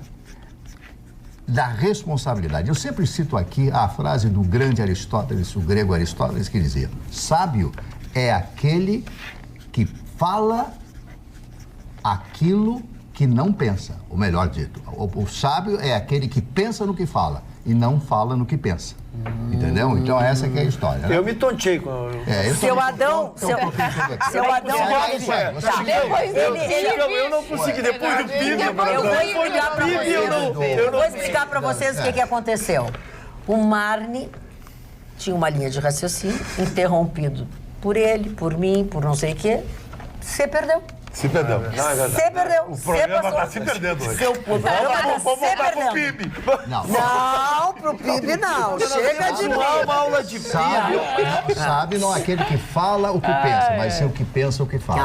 da responsabilidade. Eu sempre cito aqui a frase do grande Aristóteles, o grego Aristóteles, que dizia: sábio é aquele que fala aquilo que não pensa. Ou melhor dito, o sábio é aquele que pensa no que fala e não fala no que pensa. Entendeu? Então essa que é a história. Né? Eu me tontei com... Seu Adão... Seu Adão... Eu não consegui, depois do PIB... Eu vou explicar pra vocês o que aconteceu. O Marne tinha uma linha de raciocínio interrompido por ele, por mim, por não sei o quê. Você perdeu. Se perdeu. Não, é verdade. Você perdeu. O programa está se perdendo hoje. Vamos voltar pro PIB. Não, pro PIB não. Chega de uma aula de PIB. Sabe não é aquele que fala o que pensa, mas sim o que pensa o que fala.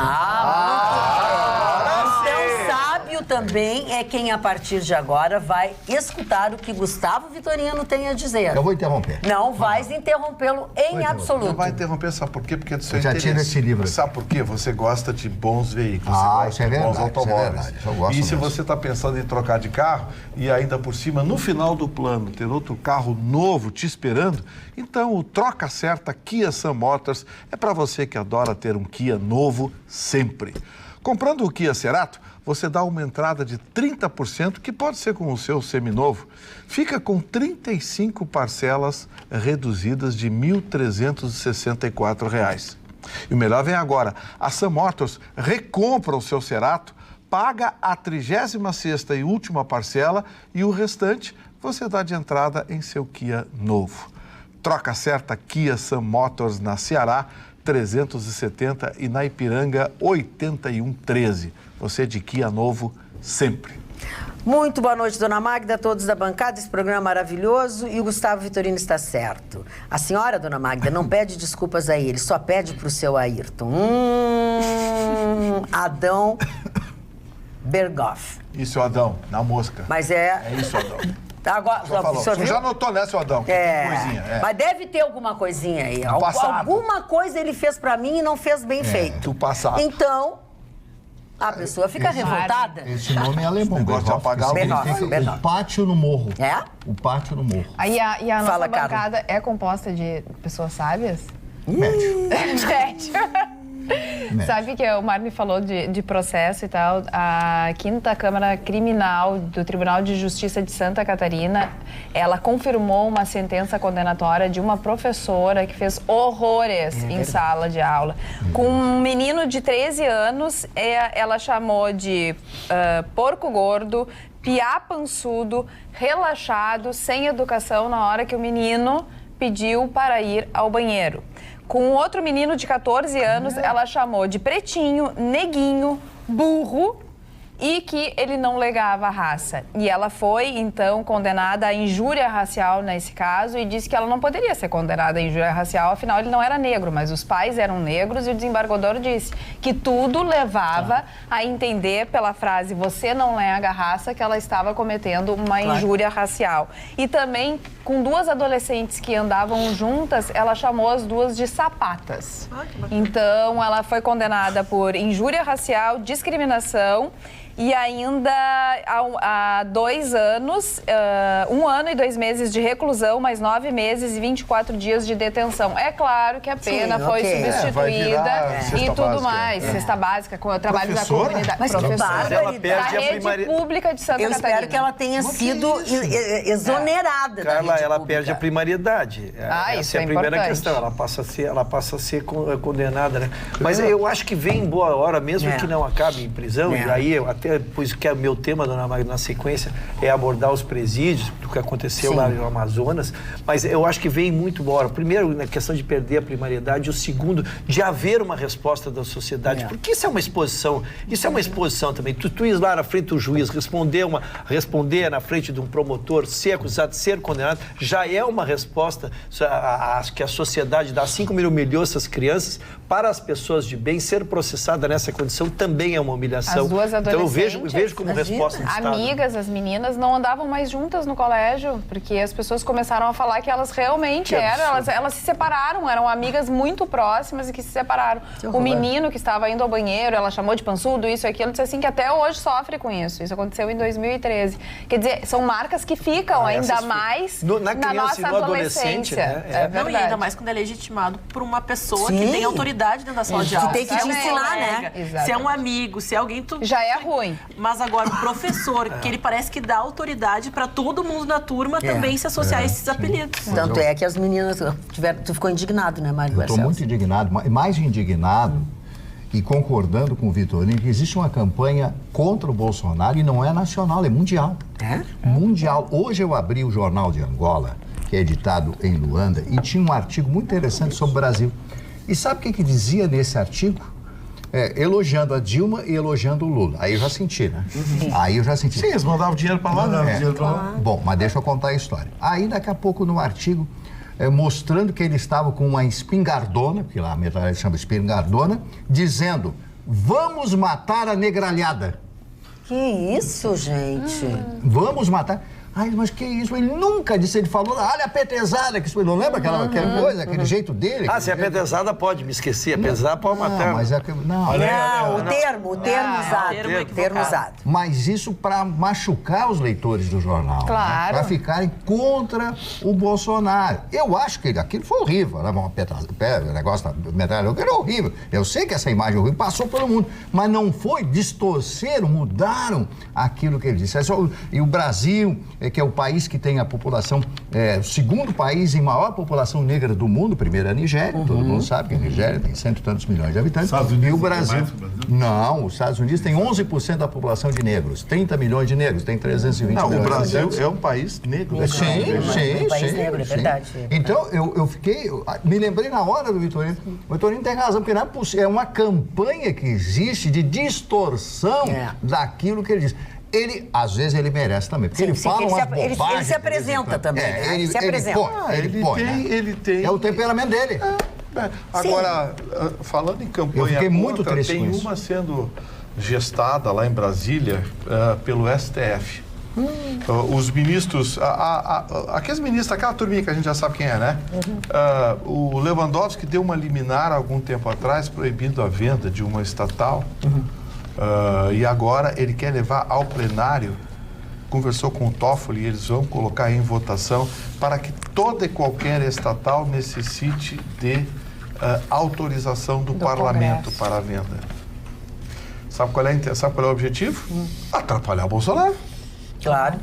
Então, sábio também é quem, a partir de agora, vai escutar o que Gustavo Vitorino tem a dizer. Eu vou interromper. Não vais interrompê-lo em absoluto. Não vai interromper, sabe por quê? Porque é do seu interesse. Já tira esse livro. Sabe por quê? Você gosta de bons veículos, isso é verdade, bons automóveis. Isso é verdade. E se você está pensando em trocar de carro e ainda por cima, no final do plano, ter outro carro novo te esperando, então o Troca Certa Kia Sun Motors é para você que adora ter um Kia novo sempre. Comprando o Kia Cerato, você dá uma entrada de 30%, que pode ser com o seu seminovo. Fica com 35 parcelas reduzidas de R$ 1.364. E o melhor vem agora. A Sam Motors recompra o seu Cerato, paga a 36ª e última parcela e o restante você dá de entrada em seu Kia novo. Troca certa Kia Sam Motors na Ceará, 370 e na Ipiranga, 8113. Você de Kia novo sempre. Muito boa noite, dona Magda, a todos da bancada. Esse programa é maravilhoso e o Gustavo Vitorino está certo. A senhora, dona Magda, não pede desculpas a ele, só pede para o seu Ayrton. Adão Bergoff. Isso, Adão, na mosca. Mas é... É isso, Adão. Agora, você já notou, né, seu Adão? Coisinha. Mas deve ter alguma coisinha aí. Alguma coisa ele fez pra mim e não fez bem feito. Do passado. Então, a pessoa fica revoltada. Esse nome é alemão. Gosta de apagar o pátio no morro. É? O pátio no morro. Aí a nossa Fala, bancada é composta de pessoas sábias? Médio. Sabe que o Mar me falou de processo e tal. A 5ª Câmara Criminal do Tribunal de Justiça de Santa Catarina, ela confirmou uma sentença condenatória de uma professora que fez horrores em sala de aula. Com um menino de 13 anos, ela chamou de porco gordo, piá pançudo, relaxado, sem educação na hora que o menino pediu para ir ao banheiro. Com outro menino de 14 anos, ela chamou de pretinho, neguinho, burro e que ele não legava a raça. E ela foi, então, condenada à injúria racial nesse caso e disse que ela não poderia ser condenada à injúria racial, afinal ele não era negro, mas os pais eram negros e o desembargador disse que tudo levava a entender pela frase "você não lega a raça" que ela estava cometendo uma injúria racial. E também, com 2 adolescentes que andavam juntas, ela chamou as 2 de sapatas. Então, ela foi condenada por injúria racial, discriminação e ainda há 2 anos, 1 ano e 2 meses de reclusão, mais 9 meses e 24 dias de detenção. É claro que a pena foi substituída e tudo mais. Cesta básica, com o trabalho da comunidade. Mas professora ela perde da a rede pública de Santa Catarina. Eu espero que ela tenha sido exonerada. Carla, ela perde a primariedade. Essa é a primeira questão. Ela passa a ser condenada, né? Mas eu acho que vem em boa hora, mesmo que não acabe em prisão, e aí eu até pois que é o meu tema, dona Magda, na sequência, é abordar os presídios, do que aconteceu lá no Amazonas, mas eu acho que vem muito embora. Primeiro, na questão de perder a primariedade, o segundo, de haver uma resposta da sociedade, porque isso é uma exposição também. Tu ir lá na frente do juiz, responder na frente de um promotor, ser acusado, ser condenado, já é uma resposta que a sociedade dá, assim como ele humilhou essas crianças, para as pessoas de bem, ser processada nessa condição também é uma humilhação. As 2 adolescentes, então eu vejo como resposta do Estado. Amigas, as meninas não andavam mais juntas no colégio, porque as pessoas começaram a falar que elas realmente elas se separaram, eram amigas muito próximas e que se separaram. O menino que estava indo ao banheiro, ela chamou de pançudo, isso e aquilo, disse assim que até hoje sofre com isso. Isso aconteceu em 2013. Quer dizer, são marcas que ficam ainda mais na nossa adolescência. Né? Não, e ainda mais quando é legitimado por uma pessoa que tem autoridade dentro da sala de aula. Que tem que te ensinar, né? Se é um amigo, se é alguém... Já é ruim. Mas agora o professor, que ele parece que dá autoridade para todo mundo na turma também se associar a esses apelidos. Tanto é que as meninas tu ficou indignado, né, Mário? Eu estou muito indignado, mais indignado e concordando com o Vitorino que existe uma campanha contra o Bolsonaro e não é nacional, é mundial. Mundial. Hoje eu abri o Jornal de Angola, que é editado em Luanda, e tinha um artigo muito interessante sobre o Brasil. E sabe o que dizia nesse artigo? Elogiando a Dilma e elogiando o Lula. Aí eu já senti, né? Aí eu já senti. Sim, eles mandavam dinheiro para lá, né? Bom, mas deixa eu contar a história. Aí daqui a pouco no artigo, mostrando que ele estava com uma espingardona, porque lá a metralhadora chama espingardona, dizendo: vamos matar a negralhada. Que isso, gente? Vamos matar. Ai, mas que isso? Ele nunca disse, ele falou, olha a petezada, que isso, não lembra aquela coisa, aquele jeito dele? Se é petezada pode me esquecer, pesar pode matar. Mas é que, o termo usado. Mas isso para machucar os leitores do jornal. Claro. Para ficarem contra o Bolsonaro. Eu acho que aquilo foi horrível, né? O negócio da metralhadora era horrível. Eu sei que essa imagem horrível passou pelo mundo, mas não foi, distorceram, mudaram aquilo que ele disse. E o Brasil, que é o país que tem a população, o segundo país em maior população negra do mundo, primeiro é a Nigéria, todo mundo sabe que a Nigéria tem 100 e tantos milhões de habitantes. Estados Unidos e o Brasil... tem mais, Não, os Estados Unidos tem 11% da população de negros, 30 milhões de negros, tem 320 milhões de habitantes. O Brasil é um país negro. Sim, país negro, é verdade. Então, eu me lembrei na hora do Vitorino. O Vitorino tem razão, porque não é possível, é uma campanha que existe de distorção daquilo que ele diz. Ele, às vezes, ele merece também, porque ele fala umas bobagens. Ele se apresenta também, ele se apresenta. Ele tem... É o temperamento dele. Agora, falando em campanha, eu fiquei muito triste tem com isso. uma sendo gestada lá em Brasília pelo STF. Os ministros, aqueles ministros, aquela turminha que a gente já sabe quem é, né? O Lewandowski deu uma liminar há algum tempo atrás proibindo a venda de uma estatal. E agora ele quer levar ao plenário, conversou com o Toffoli e eles vão colocar em votação para que toda e qualquer estatal necessite de autorização do parlamento Congresso para a venda. Sabe qual é o objetivo? Atrapalhar o Bolsonaro. Claro.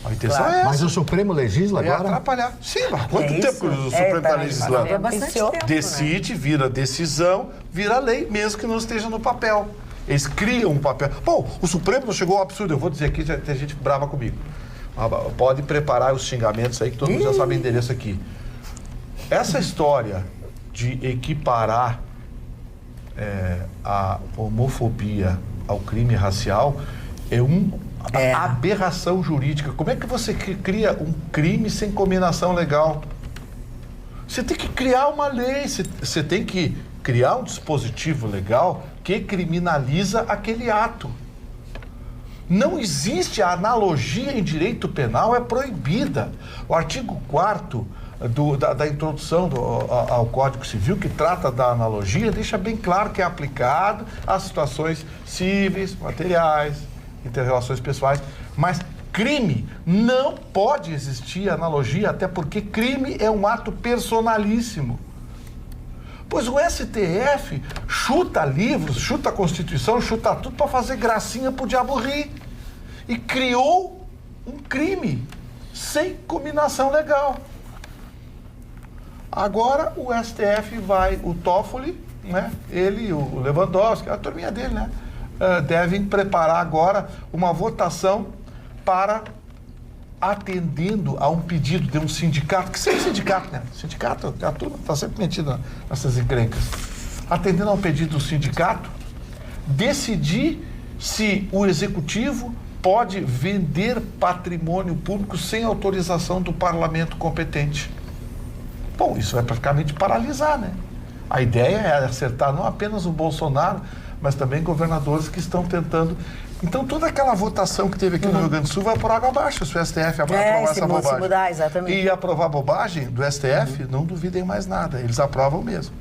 A intenção é essa. Mas o Supremo legisla agora? Atrapalhar. Sim, mas quanto tempo que o Supremo está legislando? É bastante tempo, Decide, vira decisão, vira lei, mesmo que não esteja no papel. Eles criam um papel. Bom, o Supremo não chegou ao absurdo. Eu vou dizer aqui, tem gente brava comigo. Pode preparar os xingamentos aí, que todo mundo já sabe o endereço aqui. Essa história de equiparar a homofobia ao crime racial é uma aberração jurídica. Como é que você cria um crime sem combinação legal? Você tem que criar uma lei, você tem que criar um dispositivo legal que criminaliza aquele ato. Não existe a analogia em direito penal, é proibida. O artigo 4º da introdução ao Código Civil, que trata da analogia, deixa bem claro que é aplicado às situações cíveis, materiais, inter-relações pessoais, mas crime não pode existir analogia, até porque crime é um ato personalíssimo. Pois o STF chuta livros, chuta a Constituição, chuta tudo para fazer gracinha pro diabo rir. E criou um crime sem combinação legal. Agora o STF o Toffoli, né? Ele, o Lewandowski, a turminha dele, né? Devem preparar agora uma votação para, atendendo a um pedido de um sindicato, que sempre sindicato, né? Sindicato, a turma está sempre metida nessas encrencas. Atendendo a um pedido do sindicato, decidir se o executivo pode vender patrimônio público sem autorização do parlamento competente. Bom, isso vai praticamente paralisar, né? A ideia é acertar não apenas o Bolsonaro, mas também governadores que estão tentando. Então, toda aquela votação que teve aqui no Rio Grande do Sul vai por água abaixo, se o STF aprovar essa bobagem. Se mudar, exatamente. E aprovar bobagem do STF, não duvidem mais nada, eles aprovam mesmo.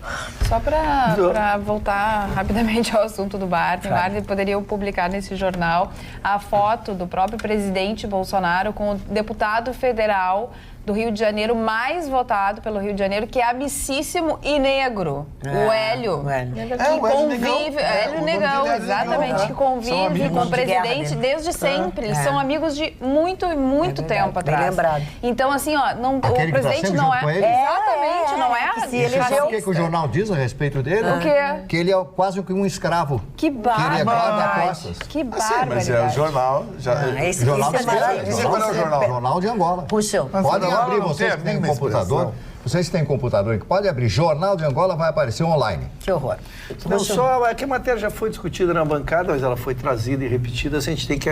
Só para voltar rapidamente ao assunto do Bartley, Bartley poderia publicar nesse jornal a foto do próprio presidente Bolsonaro com o deputado federal do Rio de Janeiro mais votado pelo Rio de Janeiro, que é amicíssimo e negro, o Hélio. Que convive, Hélio Negão, exatamente, que convive com o presidente desde sempre. Eles são amigos de muito tempo atrás. Bem lembrado. Então, assim, ó, o presidente não é... Exatamente, não é... Você sabe o que o jornal diz a respeito dele? O quê? Que ele é quase que um escravo. Que bárbaro. Que ele é guarda-costas. Que bárbaro. Mas é o jornal... Esse é maravilhoso. Qual é o jornal? Jornal de Angola. Puxa, Pode abrir, vocês que têm computador. Vocês que têm computador, que pode abrir Jornal de Angola, vai aparecer online. Que horror. Não só, que a matéria já foi discutida na bancada, mas ela foi trazida e repetida. A gente tem que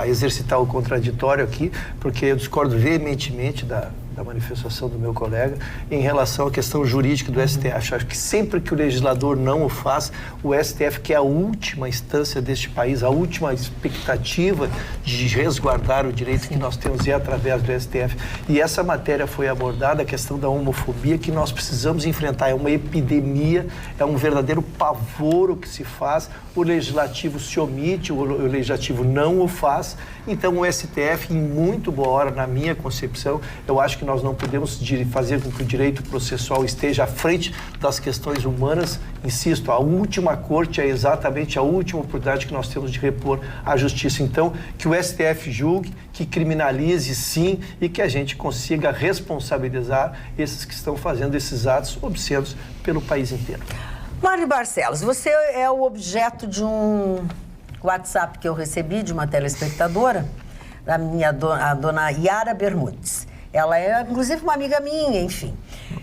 exercitar o contraditório aqui, porque eu discordo veementemente da da manifestação do meu colega em relação à questão jurídica do STF. Acho que sempre que o legislador não o faz, o STF, que é a última instância deste país, a última expectativa de resguardar o direito que nós temos é através do STF. E essa matéria foi abordada, a questão da homofobia, que nós precisamos enfrentar. É uma epidemia, é um verdadeiro pavor o que se faz. O legislativo se omite, o legislativo não o faz. Então, o STF, em muito boa hora, na minha concepção, eu acho que nós não podemos fazer com que o direito processual esteja à frente das questões humanas. Insisto, a última corte é exatamente a última oportunidade que nós temos de repor a justiça. Então, que o STF julgue, que criminalize sim e que a gente consiga responsabilizar esses que estão fazendo esses atos obscenos pelo país inteiro. Marni Barcelos, você é o objeto de um WhatsApp que eu recebi de uma telespectadora, a dona Yara Bermudes. Ela é, inclusive, uma amiga minha, enfim.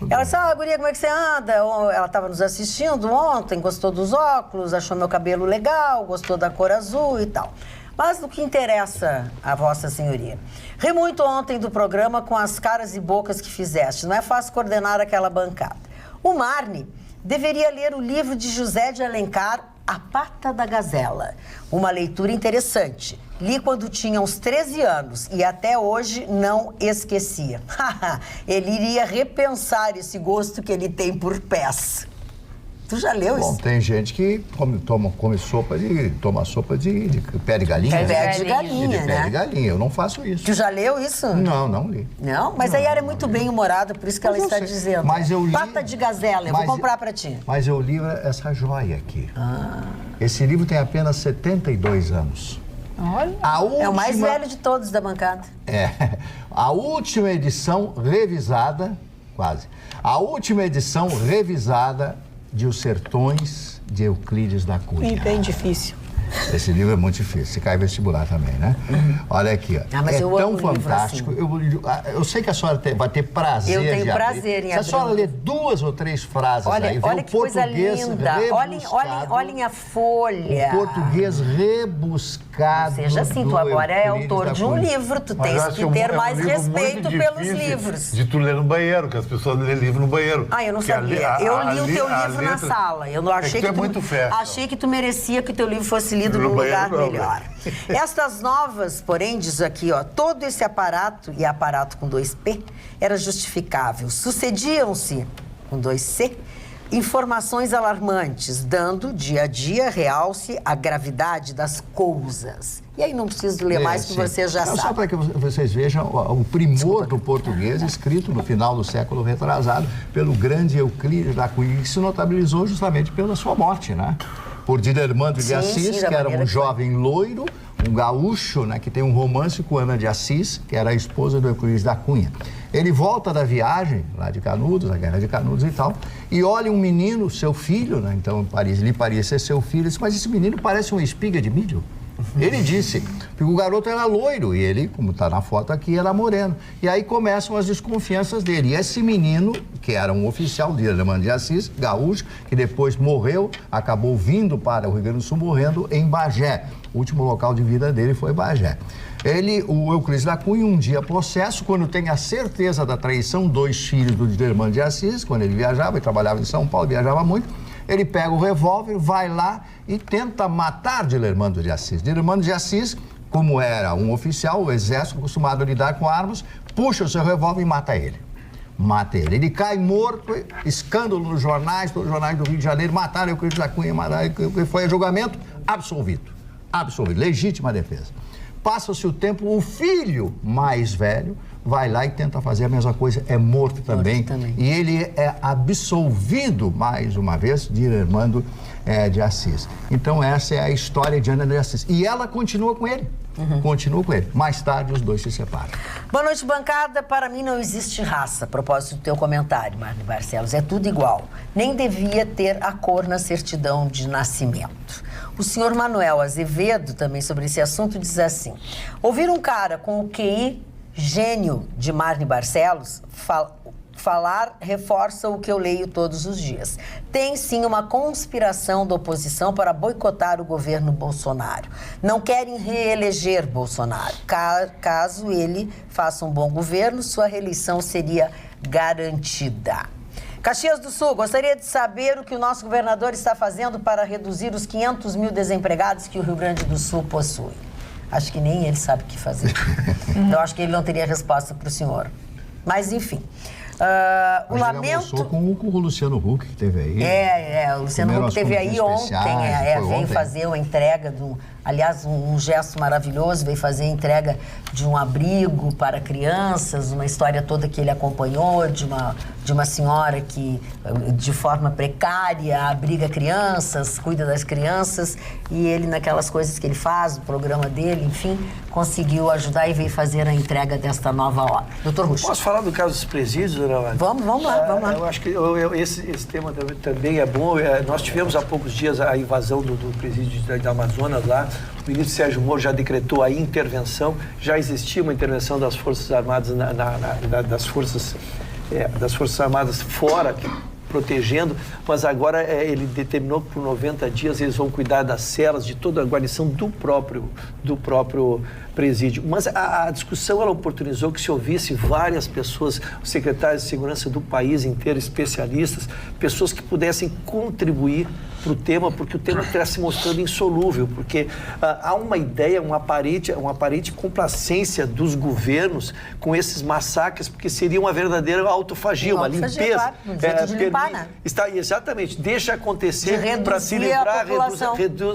Ela disse, guria, como é que você anda? Ela estava nos assistindo ontem, gostou dos óculos, achou meu cabelo legal, gostou da cor azul e tal. Mas o que interessa a Vossa Senhoria? Ri muito ontem do programa com as caras e bocas que fizeste. Não é fácil coordenar aquela bancada. O Marni deveria ler o livro de José de Alencar, A Pata da Gazela. Uma leitura interessante. Li quando tinha uns 13 anos e até hoje não esquecia. Ele iria repensar esse gosto que ele tem por pés. Tu já leu isso? Bom, tem gente que toma sopa de pé de galinha. Pé de galinha, Pé de galinha. Eu não faço isso. Tu já leu isso? Não li. Não? Mas a Yara é muito bem humorada, por isso que ela está dizendo. Mas eu li... Pata de Gazela, eu vou comprar pra ti. Mas eu li essa joia aqui. Esse livro tem apenas 72 anos. Olha. É o mais velho de todos da bancada. A última edição revisada, quase. A última edição revisada de Os Sertões de Euclides da Cunha. Bem difícil. Esse livro é muito difícil. Se cai vestibular também, né? Olha aqui, ó. Mas é eu tão amo fantástico. Assim. Eu sei que a senhora vai ter prazer eu tenho de prazer em abrir. Se a senhora ler 2 ou 3 frases aí, olha que coisa linda. Olhem a folha. O português rebuscado. Seja assim, tu agora é autor de um livro, tu tens que ter mais respeito pelos livros. De tu ler no banheiro, que as pessoas lêem livro no banheiro. Eu não sabia. Eu li o teu livro na sala. Eu não achei que tu é muito festa. Achei que tu merecia que o teu livro fosse lido num lugar melhor. Estas novas, porém, diz aqui, ó, todo esse aparato, e aparato com 2P, era justificável. Sucediam-se, com 2C, informações alarmantes, dando, dia a dia, realce à gravidade das coisas. E aí não preciso ler mais, que você já sabe. Só para que vocês vejam o primor do português escrito no final do século retrasado pelo grande Euclides da Cunha, que se notabilizou justamente pela sua morte, né? Por Didermando de Assis, que era um jovem loiro, um gaúcho, né, que tem um romance com Ana de Assis, que era a esposa do Euclides da Cunha. Ele volta da viagem, lá de Canudos, a Guerra de Canudos e tal, e olha um menino, seu filho, né, então lhe parecia ser seu filho, disse, mas esse menino parece uma espiga de milho. Ele disse, porque o garoto era loiro e ele, como está na foto aqui, era moreno. E aí começam as desconfianças dele. E esse menino, que era um oficial de Didermando de Assis, gaúcho, que depois morreu, acabou vindo para o Rio Grande do Sul, morrendo em Bagé. O último local de vida dele foi Bagé. O Euclides da Cunha, um dia processo, quando tem a certeza da traição, 2 filhos do Didermando de Assis, quando ele viajava, ele trabalhava em São Paulo, viajava muito, ele pega o revólver, vai lá e tenta matar Didermando de Assis. Didermando de Assis, como era um oficial, o exército acostumado a lidar com armas, puxa o seu revólver e mata ele. Mata ele. Ele cai morto, escândalo nos jornais, todos os jornais do Rio de Janeiro, mataram Euclides da Cunha, foi a julgamento, absolvido. Absolvido, legítima defesa. Passa-se o tempo, o filho mais velho vai lá e tenta fazer a mesma coisa, é morto também. E ele é absolvido, mais uma vez, de Didermando de Assis. Então, essa é a história de Ana de Assis. E ela continua com ele. Continua com ele. Mais tarde, os dois se separam. Boa noite, bancada. Para mim, não existe raça. A propósito do teu comentário, Marni Barcelos. É tudo igual. Nem devia ter a cor na certidão de nascimento. O senhor Manuel Azevedo, também sobre esse assunto, diz assim: ouvir um cara com o QI gênio de Marni Barcelos falar reforça o que eu leio todos os dias. Tem sim uma conspiração da oposição para boicotar o governo Bolsonaro. Não querem reeleger Bolsonaro. Caso ele faça um bom governo, sua reeleição seria garantida. Caxias do Sul, gostaria de saber o que o nosso governador está fazendo para reduzir os 500 mil desempregados que o Rio Grande do Sul possui. Acho que nem ele sabe o que fazer. Eu acho que ele não teria resposta para o senhor. Mas, enfim. O lamento... Ele com o Luciano Huck, que teve aí. O Luciano Huck teve aí ontem. Veio fazer uma entrega de aliás, um gesto maravilhoso, veio fazer a entrega de um abrigo para crianças, uma história toda que ele acompanhou, de uma senhora que, de forma precária, abriga crianças, cuida das crianças, e ele, naquelas coisas que ele faz, o programa dele, enfim, conseguiu ajudar e veio fazer a entrega desta nova obra. Doutor Russo. Posso falar do caso dos presídios, dona Wanda? Vamos lá. Eu acho que esse tema também é bom. Nós tivemos há poucos dias a invasão do presídio da Amazonas lá. O ministro Sérgio Moro já decretou a intervenção. Já existia uma intervenção das Forças Armadas, das Forças Armadas fora, protegendo, mas agora ele determinou que por 90 dias eles vão cuidar das celas, de toda a guarnição do próprio presídio. Mas a discussão, ela oportunizou que se ouvisse várias pessoas, os secretários de segurança do país inteiro, especialistas, pessoas que pudessem contribuir para o tema, porque o tema está se mostrando insolúvel, porque há uma ideia, uma aparente complacência dos governos com esses massacres, porque seria uma verdadeira autofagia, uma limpeza. Claro, um jeito de limpar, né? Exatamente, deixa acontecer para se livrar,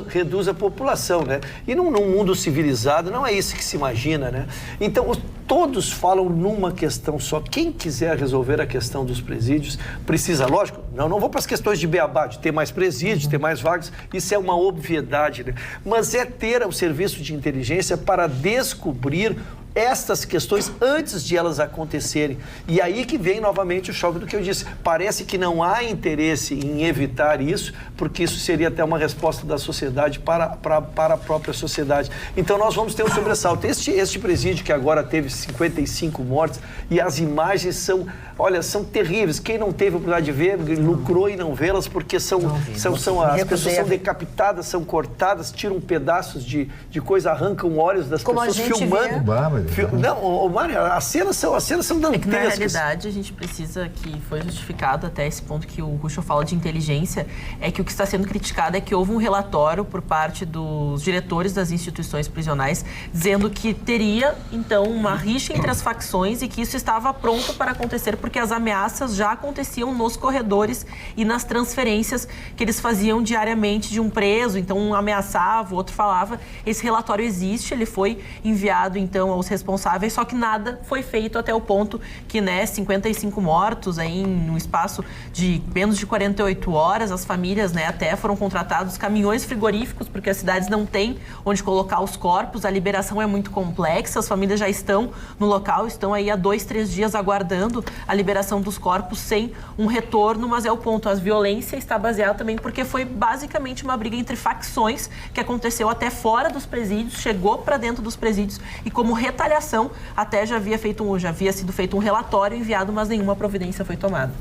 reduz a população, né? E num mundo civilizado não é isso que se imagina, né? Então, todos falam numa questão só. Quem quiser resolver a questão dos presídios precisa, lógico, não vou para as questões de beabá, de ter mais presídios, de ter mais vagas, isso é uma obviedade, né? Mas é ter o serviço de inteligência para descobrir estas questões antes de elas acontecerem. E aí que vem novamente o choque do que eu disse. Parece que não há interesse em evitar isso, porque isso seria até uma resposta da sociedade para a própria sociedade. Então nós vamos ter um sobressalto. Este presídio que agora teve 55 mortes, e as imagens são terríveis. Quem não teve a oportunidade de ver, lucrou em não vê-las, porque as pessoas são decapitadas, são cortadas, tiram pedaços de coisa, arrancam olhos das pessoas filmando. Não, Mário, as cenas são dantescas. Na realidade, a gente precisa, que foi justificado até esse ponto que o Russo fala de inteligência, é que o que está sendo criticado é que houve um relatório por parte dos diretores das instituições prisionais dizendo que teria, então, uma rixa entre as facções e que isso estava pronto para acontecer porque as ameaças já aconteciam nos corredores e nas transferências que eles faziam diariamente de um preso. Então, um ameaçava, o outro falava. Esse relatório existe, ele foi enviado, então, aos responsáveis, só que nada foi feito até o ponto que, 55 mortos aí no espaço de menos de 48 horas, as famílias, até foram contratados caminhões frigoríficos, porque as cidades não têm onde colocar os corpos, a liberação é muito complexa, as famílias já estão no local, estão aí há 2-3 dias aguardando a liberação dos corpos sem um retorno, mas é o ponto, a violência está baseada também porque foi basicamente uma briga entre facções que aconteceu até fora dos presídios, chegou para dentro dos presídios e como retaliação, até já havia sido feito um relatório enviado, mas nenhuma providência foi tomada.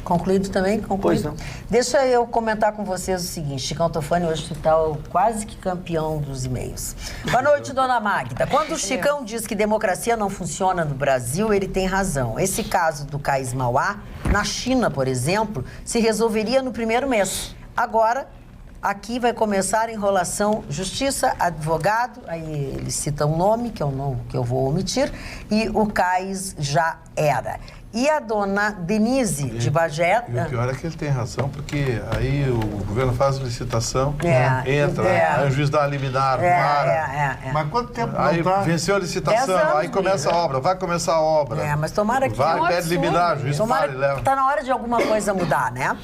Concluído também? Concluído. Pois não. Deixa eu comentar com vocês o seguinte, Chicão Tofani hoje está quase que campeão dos e-mails. Boa noite, dona Magda. Quando o Chicão diz que democracia não funciona no Brasil, ele tem razão. Esse caso do Cais Mauá, na China, por exemplo, se resolveria no primeiro mês. Agora, aqui vai começar a enrolação, justiça, advogado, aí ele cita um nome que eu vou omitir, e o Cais já era. E a dona Denise de Bagé... E o pior é que ele tem razão, porque aí o governo faz licitação, entra, aí o juiz dá a liminar, Mas quanto tempo aí não tá? Venceu a licitação, aí começa a obra, vai começar a obra. Mas tomara que... Vai, pede liminar, o juiz para e leva. Está na hora de alguma coisa mudar, né?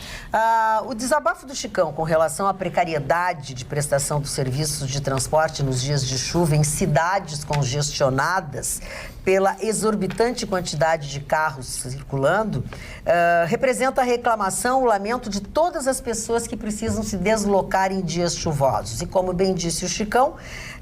O desabafo do Chicão com relação à precariedade de prestação dos serviços de transporte nos dias de chuva em cidades congestionadas pela exorbitante quantidade de carros circulando, representa a reclamação, o lamento de todas as pessoas que precisam se deslocar em dias chuvosos. E como bem disse o Chicão,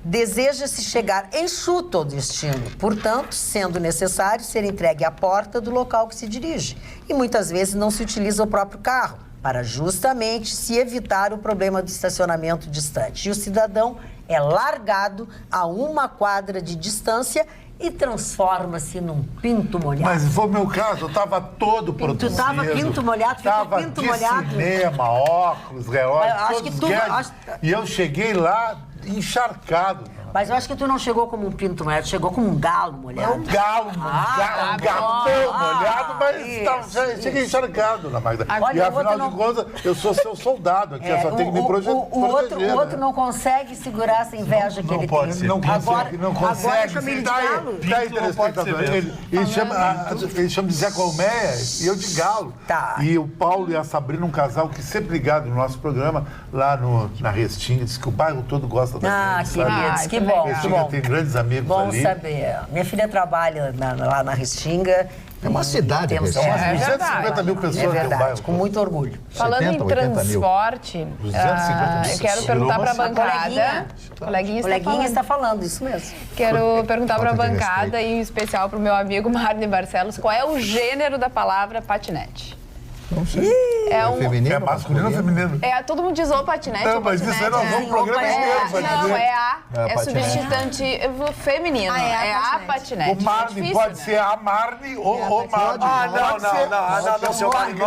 deseja-se chegar enxuto ao destino, portanto, sendo necessário ser entregue à porta do local que se dirige. E muitas vezes não se utiliza o próprio carro, para justamente se evitar o problema do estacionamento distante. E o cidadão é largado a 1 quadra de distância e transforma-se num pinto molhado. Mas foi o meu caso, eu estava todo produzido. Tu estava pinto molhado, ficou pinto molhado. Cinema, óculos, relógios, todos gadgets. E eu cheguei lá encharcado. Mas eu acho que tu não chegou como um pinto molhado, chegou como um galo molhado. Um galo, um gatão molhado, mas cheguei encharcado na Magda. E afinal de contas, eu sou seu soldado aqui, eu só tenho que me proteger. O outro não consegue segurar essa inveja que ele tem. Não consegue. Agora chama ele de galo. Ele chama de Zé Colmeia e eu de galo. Tá. E o Paulo e a Sabrina, um casal que sempre ligado no nosso programa, lá na Restinga, diz que o bairro todo gosta da gente. Queridos, que bom. Restinga tem grandes amigos bom ali. Bom saber. Minha filha trabalha lá na Restinga. É uma cidade, temos 250 mil pessoas no bairro. Com muito orgulho. Falando em transporte, eu quero perguntar para a bancada. Coleguinha está falando, isso mesmo. Quero perguntar para a bancada, e em especial para o meu amigo Marne Barcelos, qual é o gênero da palavra patinete? Não sei. Feminino? É masculino ou feminino? Todo mundo diz o patinete. Não, mas isso aí nós vamos pro programa inteiro. Não, é substituinte feminino. É a patinete. O Marne pode ser a Marne ou o Marne. Não, seu Marne.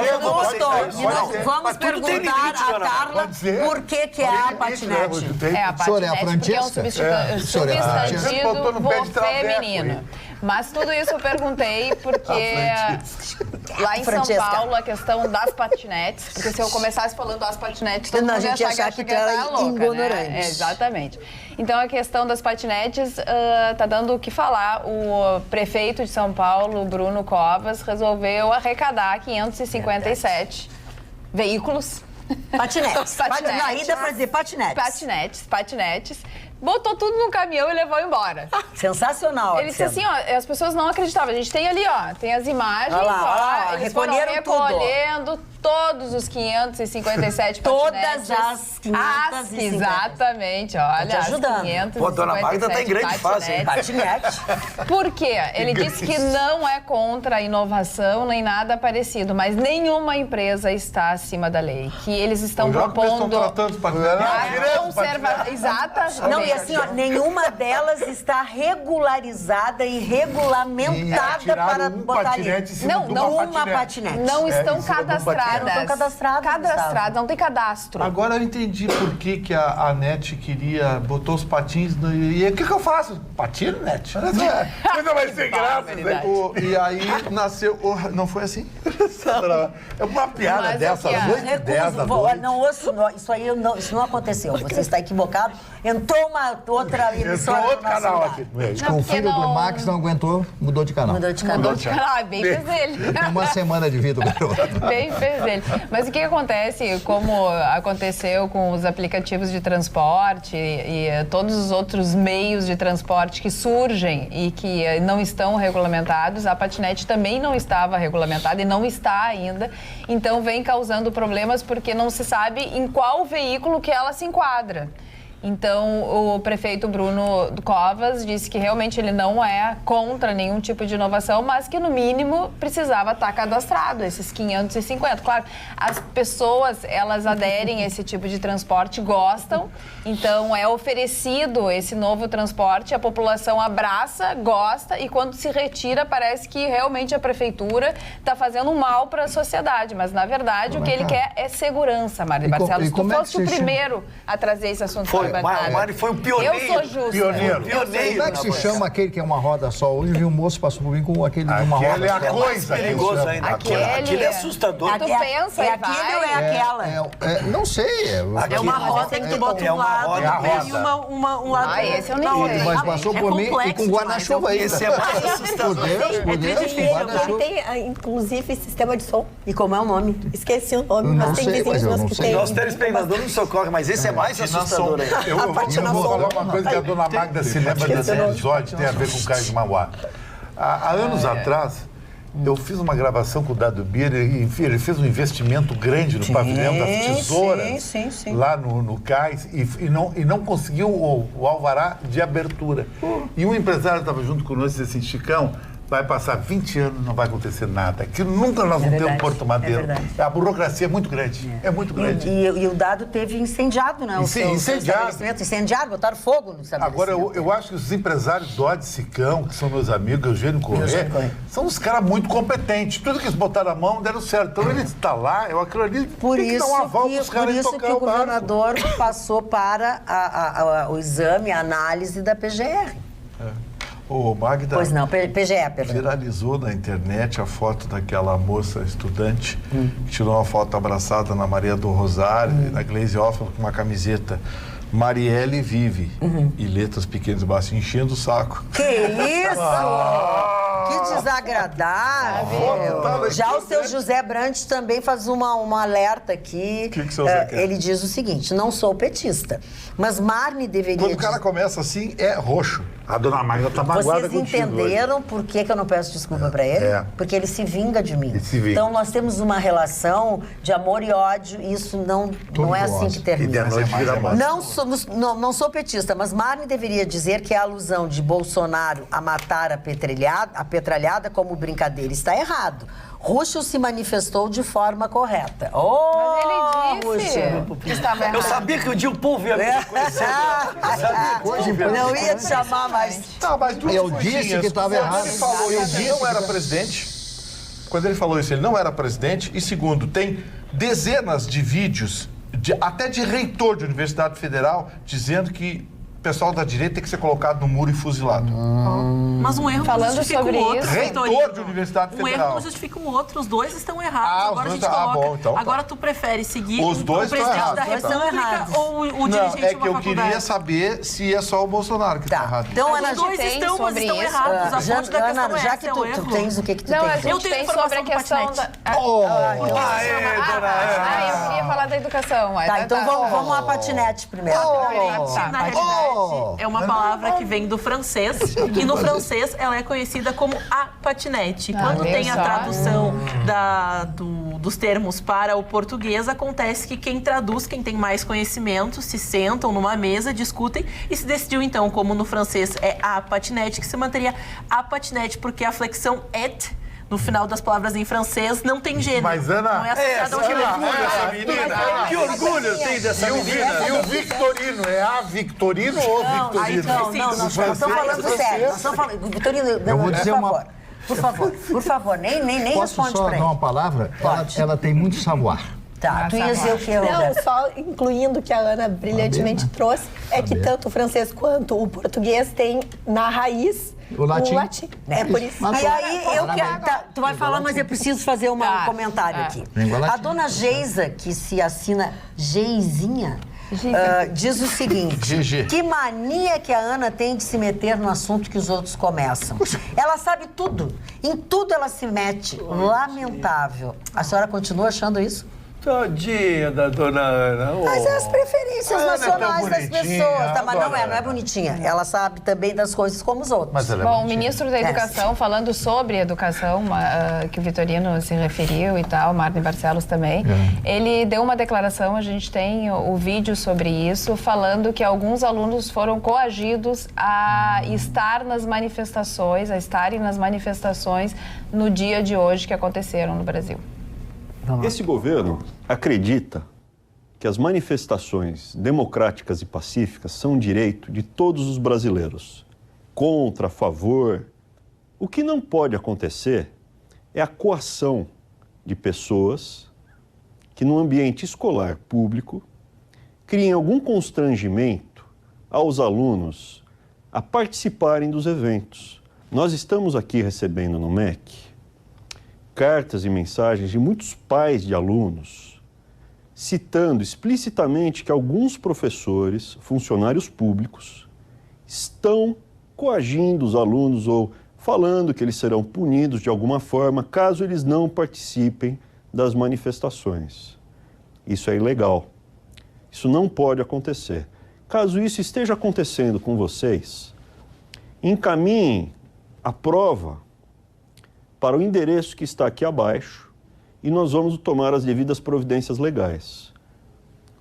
Vamos perguntar a Carla por que é a patinete. É a patinete porque é um substantivo feminino. Mas tudo isso eu perguntei porque lá em São Paulo a questão das patinetes, porque se eu começasse falando das patinetes, todo mundo ia achar que era louca, né? Exatamente. Então a questão das patinetes tá dando o que falar. O prefeito de São Paulo, Bruno Covas, resolveu arrecadar 557 veículos. Patinetes. Aí dá pra dizer Patinetes. Botou tudo num caminhão e levou embora. Sensacional. Ele disse assim, as pessoas não acreditavam. A gente tem ali, tem as imagens. Eles recolheram recolhendo todos os 557 patinetes. Todas as 557. Exatamente, olha. Te ajudando. Pô, dona Magda tá em grande fase, hein? Patinete. Por quê? Ele disse que não é contra a inovação nem nada parecido, mas nenhuma empresa está acima da lei. Que eles estão propondo... Exatamente. Não, e assim, nenhuma delas está regularizada e regulamentada para botar ali. Não uma patinete. Não estão cadastradas. Não estão cadastradas, não tem cadastro. Agora eu entendi por que a NET botou os patins e o que eu faço? Patino, NET? Ainda vai ser graça. E aí nasceu... Não foi assim? É uma piada dessa, às 8h10 da noite. Não ouço, isso não aconteceu. Você está equivocado. Entrou uma outra emissora. Entrou outro canal aqui. O filho do Max não aguentou, mudou de canal. Bem fez ele. Tem uma semana de vida o garoto. Bem fez ele. Mas o que acontece, como aconteceu com os aplicativos de transporte e todos os outros meios de transporte que surgem e que não estão regulamentados, a patinete também não estava regulamentada e não está ainda. Então vem causando problemas porque não se sabe em qual veículo que ela se enquadra. Então, o prefeito Bruno Covas disse que realmente ele não é contra nenhum tipo de inovação, mas que, no mínimo, precisava estar cadastrado, esses 550. Claro, as pessoas, elas aderem a esse tipo de transporte, gostam, então é oferecido esse novo transporte, a população abraça, gosta, e quando se retira, parece que realmente a prefeitura está fazendo mal para a sociedade, mas, na verdade, o que ele quer é segurança, Marne Barcelos. Tu fosse o primeiro a trazer esse assunto para a bancada. O Mário foi um pioneiro. Eu sou justo. Pioneiro. Como é que se chama aquele que é uma roda só? Hoje vi um moço passou por mim com aquele de uma roda Aquele é a coisa. Perigoso ainda. Aquele é assustador. Tu pensa é aquele ou é aquela? Não sei. É uma roda que tu bota um lado e um lado. Esse eu nem sei. Mas passou por mim e com guarda-chuva ainda. Esse é mais assustador. Ele tem, inclusive, sistema de som. E como é o nome? Esqueci o nome, Não mas tem sei, vizinhos mas eu nossos não que sei. tem. Nosso telespectador não socorre, mas esse é mais assustador ainda. Eu vou falar uma coisa que a dona Magda se lembra desse episódio, tem a ver com o Cais de Mauá. Há anos atrás, Eu fiz uma gravação com o Dado Bier, ele fez um investimento grande no pavilhão das tesouras, sim. lá no cais, e não conseguiu o alvará de abertura. E um empresário estava junto conosco e disse assim, Chicão, vai passar 20 anos, não vai acontecer nada. Que nunca nós vamos ter um Porto Madeiro. A burocracia é muito grande. É muito grande. E o Dado teve incendiado, né? Incendiado, botaram fogo no estabelecimento. Agora, eu acho que os empresários Dodge Sicão, que são meus amigos, Eugênio Corrêa, são uns caras muito competentes. Tudo que eles botaram a mão deram certo. Então, ele está lá, eu acredito por tem que dar um aval para os caras Por isso que o governador passou para o exame, a análise da PGR. Ô, Magda, pois não, PGE, perdão. Viralizou na internet a foto daquela moça estudante que tirou uma foto abraçada na Maria do Rosário e na Glaze Hoffman com uma camiseta Marielle vive e letras pequenas embaixo, enchendo o saco. Que isso! Que desagradável. Já o seu José Brandt também faz uma alerta aqui. O que o seu José quer? Ele diz o seguinte, não sou petista, mas Marne deveria... Quando o cara começa assim, é roxo. A dona Magda tá magoada contigo. Vocês entenderam por que eu não peço desculpa para ele? Porque ele se vinga de mim. Então nós temos uma relação de amor e ódio e isso não é assim que termina. Não sou petista, mas Marne deveria dizer que a alusão de Bolsonaro a matar a petralhada como brincadeira está errado. Ruschel se manifestou de forma correta. Mas ele disse que estava errado. Eu sabia que um dia o povo ia me conhecer. Não ia te chamar mais. Tá, mas eu disse que estava errado. Ele falou isso, ele não era presidente. Quando ele falou isso, ele não era presidente. E segundo, tem dezenas de vídeos, até de reitor de Universidade Federal, dizendo que o pessoal da direita tem que ser colocado no muro e fuzilado. Mas um erro Falando não justifica sobre o outro. isso, reitor de Universidade Federal. Um erro não justifica o outro, os dois estão errados. Agora a gente coloca. Bom, então, agora tu prefere seguir os dois o presidente estão da República ou o dirigente de uma faculdade? É que eu queria saber se é só o Bolsonaro que está errado. Então, Ana, os dois estão, mas estão errados. A fonte da questão é já que tu tens o que tu não, tens. a gente tem sobre a questão da... eu queria falar da educação. Tá, então vamos lá, patinete primeiro. Na realidade, é uma palavra que vem do francês, e no francês ela é conhecida como a patinete. Quando tem a tradução dos termos para o português, acontece que quem traduz, quem tem mais conhecimento, se sentam numa mesa, discutem e se decidiu então, como no francês é a patinete, que se manteria a patinete, porque a flexão et no final das palavras em francês não tem gênero. Mas, Ana, não é associada ao gênero. Que orgulho eu tenho dessa menina. E o Victorino, é a Victorino ou Victorino? Não, nós estamos falando sério. Nós estamos falando... Victorino, eu vou dizer por favor, nem responde pra ele. Posso só dar uma palavra? Ela tem muito savoir. Tá, tu ia dizer o que é, Não, só incluindo o que a Ana brilhantemente trouxe, é que tanto o francês quanto o português tem na raiz o latim. É por isso. E aí, tu vai falar, mas eu preciso fazer um comentário aqui. A dona Geisa, que se assina Geizinha, diz o seguinte, que mania que a Ana tem de se meter no assunto que os outros começam. Ela sabe tudo, em tudo ela se mete. Lamentável. A senhora continua achando isso? Tadinha da dona Ana. Mas é as preferências nacionais das pessoas. Tá? Mas não é bonitinha. Ela sabe também das coisas como os outros. Mas bom, o ministro da Educação, falando sobre educação, que o Vitorino se referiu e tal, Marne Barcelos também, ele deu uma declaração, a gente tem o vídeo sobre isso, falando que alguns alunos foram coagidos a estarem nas manifestações no dia de hoje que aconteceram no Brasil. Esse governo acredita que as manifestações democráticas e pacíficas são um direito de todos os brasileiros. Contra, a favor. O que não pode acontecer é a coação de pessoas que no ambiente escolar público criem algum constrangimento aos alunos a participarem dos eventos. Nós estamos aqui recebendo no MEC cartas e mensagens de muitos pais de alunos citando explicitamente que alguns professores, funcionários públicos, estão coagindo os alunos ou falando que eles serão punidos de alguma forma caso eles não participem das manifestações. Isso é ilegal. Isso não pode acontecer. Caso isso esteja acontecendo com vocês, encaminhem a prova para o endereço que está aqui abaixo e nós vamos tomar as devidas providências legais.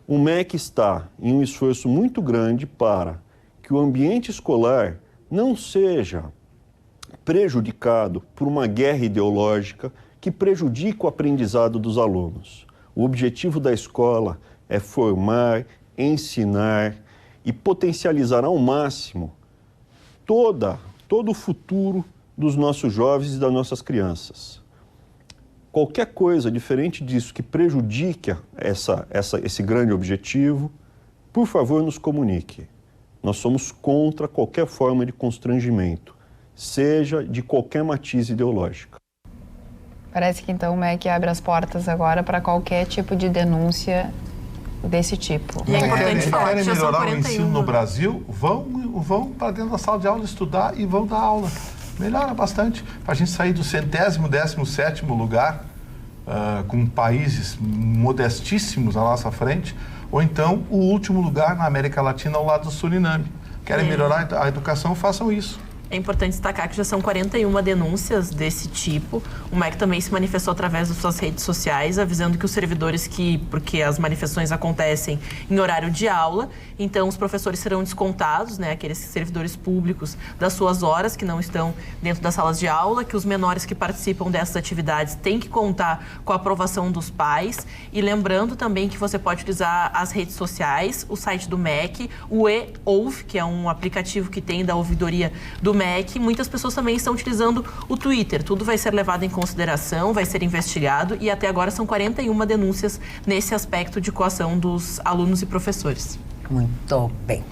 O MEC está em um esforço muito grande para que o ambiente escolar não seja prejudicado por uma guerra ideológica que prejudica o aprendizado dos alunos. O objetivo da escola é formar, ensinar e potencializar ao máximo todo o futuro dos nossos jovens e das nossas crianças. Qualquer coisa diferente disso que prejudique esse grande objetivo, por favor, nos comunique. Nós somos contra qualquer forma de constrangimento, seja de qualquer matiz ideológica. Parece que então o MEC abre as portas agora para qualquer tipo de denúncia desse tipo. E querem melhorar o ensino no Brasil, vão para dentro da sala de aula estudar e vão dar aula. Melhora bastante. Para a gente sair do 117º lugar, com países modestíssimos à nossa frente, ou então o último lugar na América Latina ao lado do Suriname. Querem melhorar a educação, façam isso. É importante destacar que já são 41 denúncias desse tipo. O MEC também se manifestou através das suas redes sociais, avisando que os servidores porque as manifestações acontecem em horário de aula, então os professores serão descontados, né, aqueles servidores públicos, das suas horas que não estão dentro das salas de aula, que os menores que participam dessas atividades têm que contar com a aprovação dos pais. E lembrando também que você pode utilizar as redes sociais, o site do MEC, o e-Ouve, que é um aplicativo que tem da ouvidoria do MEC. Muitas pessoas também estão utilizando o Twitter. Tudo vai ser levado em consideração, vai ser investigado e até agora são 41 denúncias nesse aspecto de coação dos alunos e professores. Muito bem.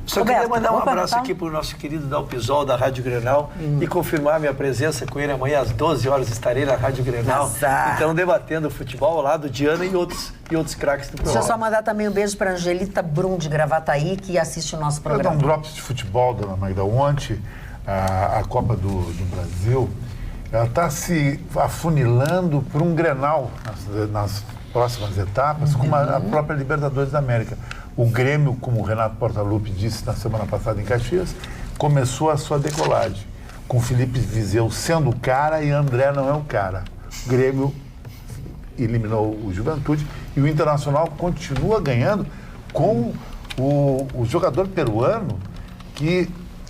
Só Roberto, queria mandar um abraço aqui para o nosso querido Dalpisol, da Rádio Grenal, e confirmar minha presença com ele amanhã às 12 horas. Estarei na Rádio Grenal. Então, debatendo futebol ao lado de Ana e outros craques do programa. Deixa eu só mandar também um beijo para Angelita Brum, de Gravataí, que assiste o nosso programa. Eu dar um drops de futebol, dona Magda. Ontem, a Copa do Brasil, ela está se afunilando para um Grenal nas próximas etapas, como a própria Libertadores da América. O Grêmio, como o Renato Portaluppi disse na semana passada em Caxias, começou a sua decolagem, com Felipe Viseu sendo o cara e André não é o cara. O Grêmio eliminou o Juventude e o Internacional continua ganhando com o jogador peruano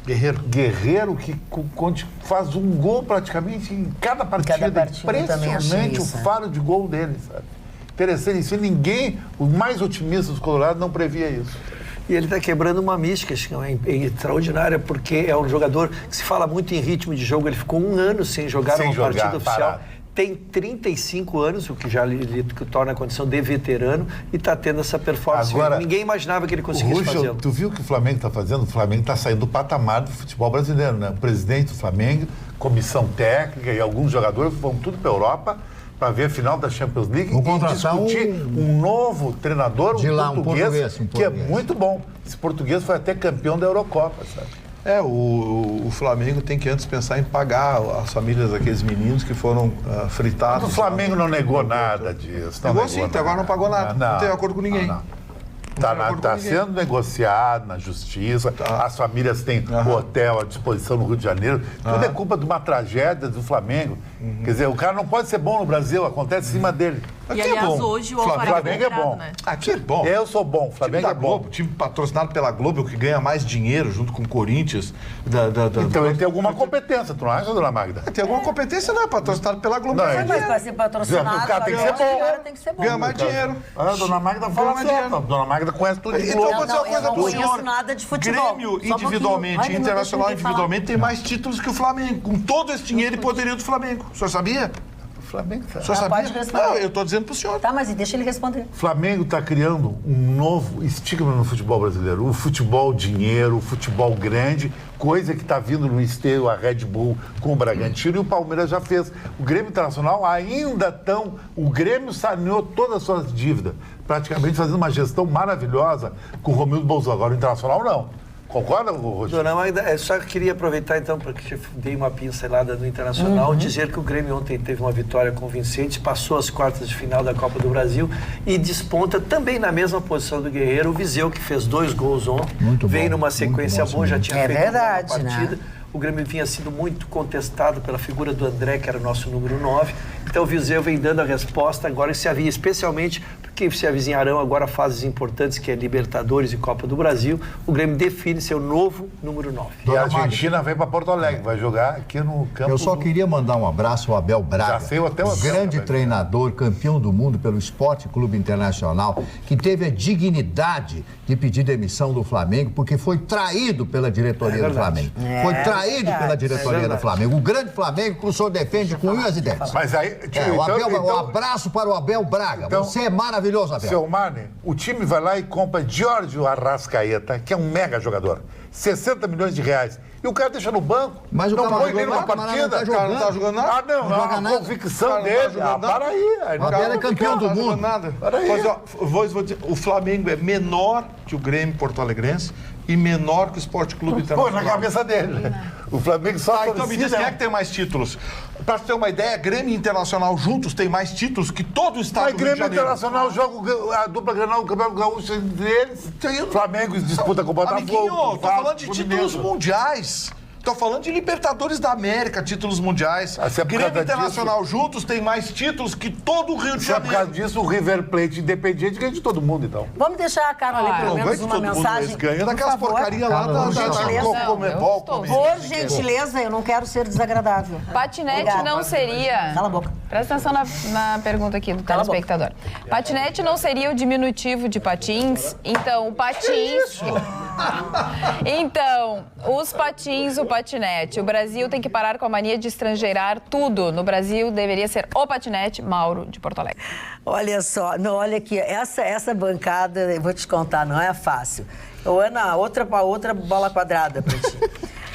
Guerreiro que faz um gol praticamente em cada partida. Impressionante o faro de gol dele, sabe? Interessante, isso ninguém, os mais otimistas dos Colorados não previa isso. E ele está quebrando uma mística, extraordinária, porque é um jogador que se fala muito em ritmo de jogo. Ele ficou 1 ano sem jogar uma partida oficial. Parado. Tem 35 anos, o que já lhe torna a condição de veterano, e está tendo essa performance. Agora, ninguém imaginava que ele conseguisse fazer. Tu viu o que o Flamengo está fazendo? O Flamengo está saindo do patamar do futebol brasileiro, né? O presidente do Flamengo, comissão técnica e alguns jogadores vão tudo para a Europa para ver a final da Champions League e discutir um novo treinador, um português, que é muito bom. Esse português foi até campeão da Eurocopa, sabe? O Flamengo tem que antes pensar em pagar as famílias daqueles meninos que foram fritados. O Flamengo não negou nada disso. Negou sim, até agora não pagou nada. Não tem acordo com ninguém. Está sendo negociado na justiça, as famílias têm hotel à disposição no Rio de Janeiro. Tudo é culpa de uma tragédia do Flamengo. Quer dizer, o cara não pode ser bom no Brasil, acontece em cima dele. E aliás, hoje o Flamengo é bom. Né? Aqui é bom. Eu sou bom, Flamengo é bom. Globo, time patrocinado pela Globo, que ganha mais dinheiro junto com o Corinthians. Então ele tem alguma competência, tu não acha, dona Magda? Tem alguma competência, não é patrocinado pela Globo. Não, mas para ser patrocinado, o cara tem que ser bom. Tem que ser bom. Ganha mais dinheiro. A dona Magda fala certo. Dona Magda conhece tudo de Então eu vou dizer uma coisa pro senhor. Eu não conheço nada de futebol. Grêmio individualmente e Internacional individualmente tem mais títulos que o Flamengo. Com todo esse dinheiro e poderio do Flamengo. O senhor sabia? Flamengo. O senhor sabia? Não, eu estou dizendo para o senhor. Tá, mas deixa ele responder. O Flamengo está criando um novo estigma no futebol brasileiro. O futebol dinheiro, o futebol grande, coisa que está vindo no esteio, a Red Bull com o Bragantino, e o Palmeiras já fez. O Grêmio Internacional ainda estão... O Grêmio saneou todas as suas dívidas, praticamente fazendo uma gestão maravilhosa com o Romildo Bolsonaro. Agora o Internacional não. Concorda, Rogério? Dona Magda, eu só queria aproveitar então, porque dei uma pincelada no Internacional, dizer que o Grêmio ontem teve uma vitória convincente, passou as quartas de final da Copa do Brasil e desponta também na mesma posição do Guerreiro, o Viseu, que fez 2 gols ontem, vem numa sequência boa, já tinha feito uma partida. Né? o Grêmio vinha sendo muito contestado pela figura do André, que era o nosso número 9. Então o Viseu vem dando a resposta agora que se avinha, especialmente porque se avizinharão agora fases importantes, que é Libertadores e Copa do Brasil. O Grêmio define seu novo número 9. E a Argentina vem para Porto Alegre, vai jogar aqui no campo. Eu só queria mandar um abraço ao Abel Braga, grande treinador, campeão do mundo pelo Esporte Clube Internacional, que teve a dignidade de pedir demissão do Flamengo, porque foi traído pela diretoria do Flamengo. Foi traído pela diretoria do Flamengo. O grande Flamengo que o senhor defende com unhas e dentes. Mas aí, um abraço para o Abel Braga. Então, você é maravilhoso, Abel. Seu Marne, o time vai lá e compra Giorgio Arrascaeta, que é um mega jogador. 60 milhões de reais. E o cara deixa no banco. Mas o não cara põe ele numa partida. O cara não tá jogando nada? Ah, não, a convicção dele. Para aí. O Abel é campeão do mundo. Para aí. Pois, ó, vou dizer, o Flamengo é menor que o Grêmio Porto Alegrense e menor que o Sport Clube Internacional. Pô, na cabeça dele. O Flamengo só então me diz quem é que tem mais títulos. Pra você ter uma ideia, Grêmio e Internacional juntos têm mais títulos que todo o estado do Rio de Janeiro. Mas Grêmio e Internacional jogam a dupla Grenal, o Campeonato Gaúcho entre eles. Flamengo disputa com o Botafogo. Amiguinho, tô falando de títulos mundiais. Tô falando de Libertadores da América, títulos mundiais. Grêmio Internacional juntos tem mais títulos que todo o Rio de Janeiro. Por causa disso, o River Plate Independiente ganha de todo mundo, então. Vamos deixar a Carla ler pelo menos uma mensagem. Eles ganham daquelas porcarias lá da Comebol. Por gentileza, eu não quero ser desagradável. Patinete não seria... Cala a boca. Presta atenção na pergunta aqui do telespectador. Patinete não seria o diminutivo de patins? Então, patins... Então, os patins, o patinete. O Brasil tem que parar com a mania de estrangeirar tudo. No Brasil, deveria ser o patinete Mauro de Porto Alegre. Olha só, não, olha aqui, essa bancada, eu vou te contar, não é fácil. Ô, Ana, outra bola quadrada pra ti.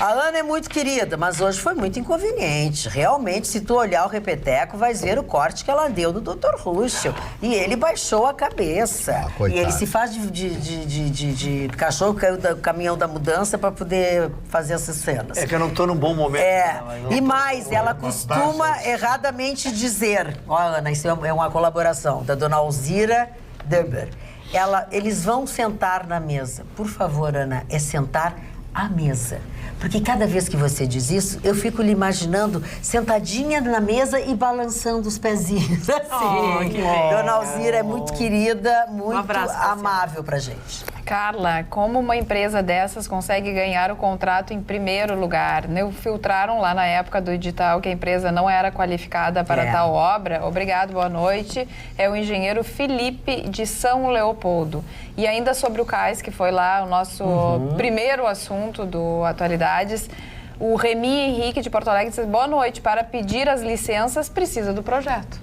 A Ana é muito querida, mas hoje foi muito inconveniente. Realmente, se tu olhar o repeteco, vais ver o corte que ela deu do Dr. Ruschel. E ele baixou a cabeça. E ele se faz de cachorro que caiu do caminhão da mudança para poder fazer essas cenas. É que eu não tô num bom momento. E mais, ela costuma erradamente dizer... Ó, Ana, isso é uma colaboração da dona Alzira Derber. Eles vão sentar na mesa. Por favor, Ana, é sentar à mesa. Porque cada vez que você diz isso, eu fico lhe imaginando sentadinha na mesa e balançando os pezinhos. Assim. Dona Alzira é muito querida, muito amável pra gente. Carla, como uma empresa dessas consegue ganhar o contrato em primeiro lugar? Filtraram lá na época do edital que a empresa não era qualificada para tal obra. Obrigado, boa noite. É o engenheiro Felipe de São Leopoldo. E ainda sobre o cais, que foi lá o nosso primeiro assunto do Atualidades, o Remy Henrique de Porto Alegre diz: boa noite, para pedir as licenças precisa do projeto.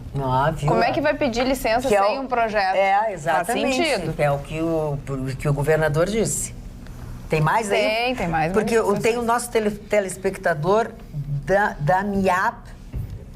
Viu? Como é que vai pedir licença sem um projeto? Exatamente. Faz sentido. É o que o governador disse. Tem mais aí? Tem mais. Porque tem o nosso telespectador, Damiap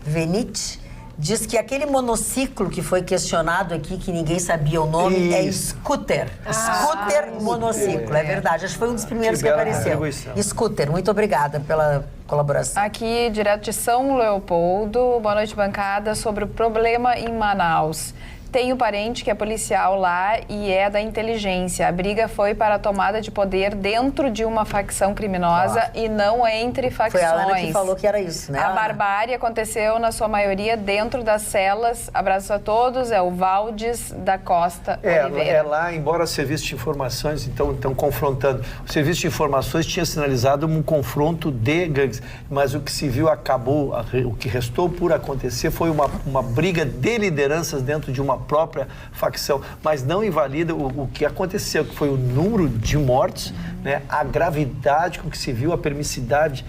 Venit, diz que aquele monociclo que foi questionado aqui, que ninguém sabia o nome, é scooter. Scooter monociclo, é verdade. Acho que foi um dos primeiros que apareceu. Scooter, muito obrigada pela colaboração. Aqui, direto de São Leopoldo, boa noite, bancada, sobre o problema em Manaus. Tenho parente que é policial lá e é da inteligência. A briga foi para a tomada de poder dentro de uma facção criminosa e não entre facções. Foi a Ana que falou que era isso, né? A barbárie aconteceu, na sua maioria, dentro das celas. Abraço a todos. É o Valdes da Costa Oliveira. É lá, embora o Serviço de Informações, então confrontando. O Serviço de Informações tinha sinalizado um confronto de gangues, mas o que se viu acabou, o que restou por acontecer foi uma briga de lideranças dentro de uma própria facção, mas não invalida o que aconteceu, que foi o número de mortos, né, a gravidade com que se viu, a permissividade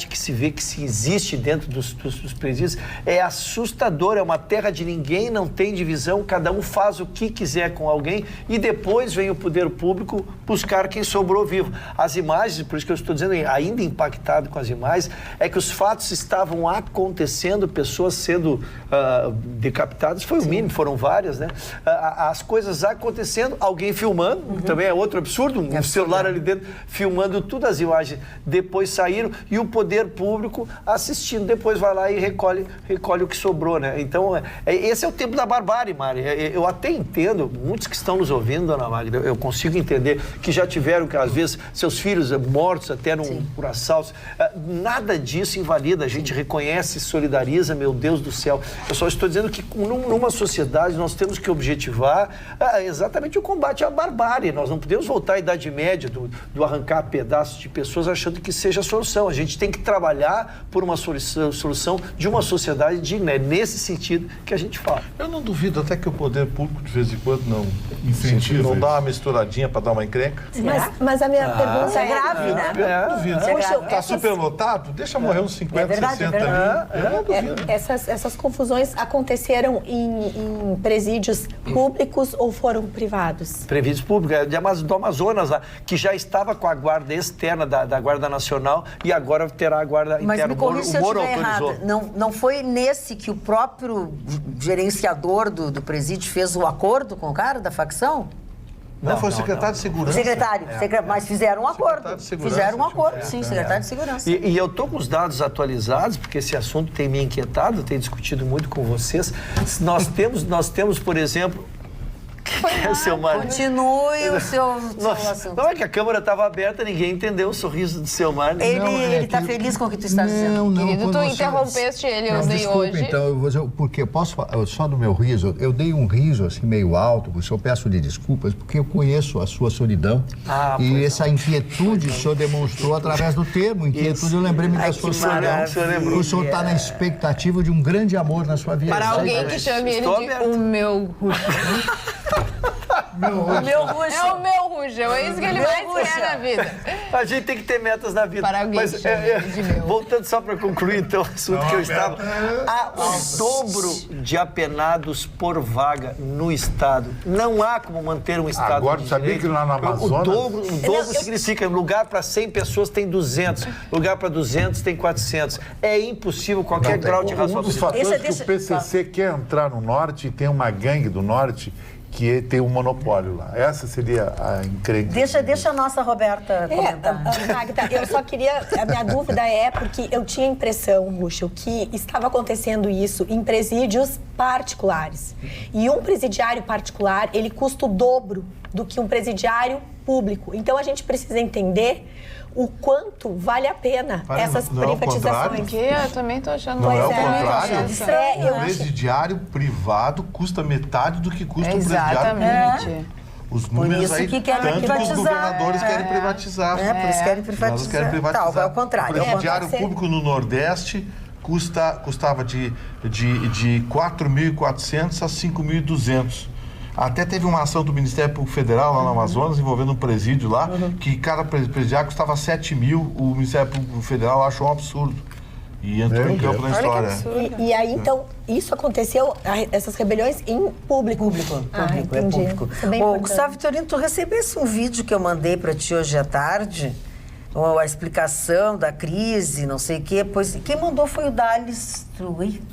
que se vê, que se existe dentro dos presídios, é assustador, é uma terra de ninguém, não tem divisão, cada um faz o que quiser com alguém e depois vem o poder público buscar quem sobrou vivo. As imagens, por isso que eu estou dizendo, ainda impactado com as imagens, é que os fatos estavam acontecendo, pessoas sendo decapitadas, foi no mínimo, foram várias, né? As coisas acontecendo, alguém filmando, também é outro absurdo, um celular ali dentro, filmando tudo, as imagens depois saíram, e o poder público assistindo, depois vai lá e recolhe o que sobrou, né? Então, esse é o tempo da barbárie, Mari. Eu até entendo, muitos que estão nos ouvindo, dona Magda, eu consigo entender que já tiveram, que às vezes, seus filhos mortos até por assaltos. Nada disso invalida, a gente reconhece, solidariza, meu Deus do céu. Eu só estou dizendo que numa sociedade nós temos que objetivar exatamente o combate à barbárie. Nós não podemos voltar à Idade Média do arrancar pedaços de pessoas achando que seja a solução. A gente tem que trabalhar por uma solução de uma sociedade digna. É nesse sentido que a gente fala. Eu não duvido até que o poder público, de vez em quando, não incentiva, não dá uma misturadinha para dar uma encrenca. Mas a minha pergunta é grave, né? Eu não duvido. Está superlotado? Deixa morrer uns 50, 60 ali. Eu não duvido. Essas confusões aconteceram em presídios públicos ou foram privados? Presídios públicos, do Amazonas, lá, que já estava com a guarda externa da Guarda Nacional e agora terá a guarda interna. Mas me corrija se eu estiver errada. Não foi nesse que o próprio gerenciador do presídio fez o acordo com o cara da facção? Não, foi o secretário de Segurança. Mas fizeram um acordo. Fizeram um acordo, sim, secretário de Segurança. E eu estou com os dados atualizados, porque esse assunto tem me inquietado, tenho discutido muito com vocês. Nós temos, por exemplo... seu marido. Continue o seu assunto. Não é que a câmera estava aberta, ninguém entendeu o sorriso do seu marido. Ele está feliz com o que tu está dizendo. Não, querido, tu interrompeste ele, eu dei desculpa, hoje. Então, eu vou dizer, porque eu posso falar, só do meu riso, eu dei um riso assim meio alto, por isso eu peço de desculpas, porque eu conheço a sua solidão e essa inquietude o senhor demonstrou através do termo inquietude. Eu lembrei-me da sua solidão. O senhor está na expectativa de um grande amor na sua vida. Para alguém que chame ele de o meu O meu Ruxa. É o meu Ruxa, é isso que ele mais quer na vida. A gente tem que ter metas na vida. Para alguém que chame de meu. Voltando só para concluir, então, o assunto que eu estava. Há o dobro de apenados por vaga no Estado. Não há como manter um Estado agora, de sabia direito. que lá no Amazonas... O dobro significa lugar para 100 pessoas tem 200, lugar para 200 tem 400. É impossível qualquer grau de razoabilidade. Um dos fatores que o PCC quer entrar no Norte e tem uma gangue do Norte que tem um monopólio lá. Essa seria a encrenca. Deixa a nossa Roberta comentar. Magda, eu só queria... A minha dúvida é porque eu tinha a impressão, Ruxa, que estava acontecendo isso em presídios particulares. E um presidiário particular, ele custa o dobro do que um presidiário público. Então, a gente precisa entender o quanto vale a pena essas privatizações. Eu também estou achando... Não é o contrário. O presidiário privado custa metade do que custa um presidiário público. Os números aí, tanto os governadores querem privatizar. Por isso querem privatizar. Tá, é o contrário. O presidiário público no Nordeste custava de 4.400 a 5.200. Até teve uma ação do Ministério Público Federal lá no Amazonas, envolvendo um presídio lá, que cada presidiário custava 7.000. O Ministério Público Federal achou um absurdo. E entrou em campo na história. E aí, então, isso aconteceu, essas rebeliões em público. Entendi. É público. Gustavo Vitorino, tu recebesse um vídeo que eu mandei para ti hoje à tarde, a explicação da crise, não sei o quê, pois quem mandou foi o Dales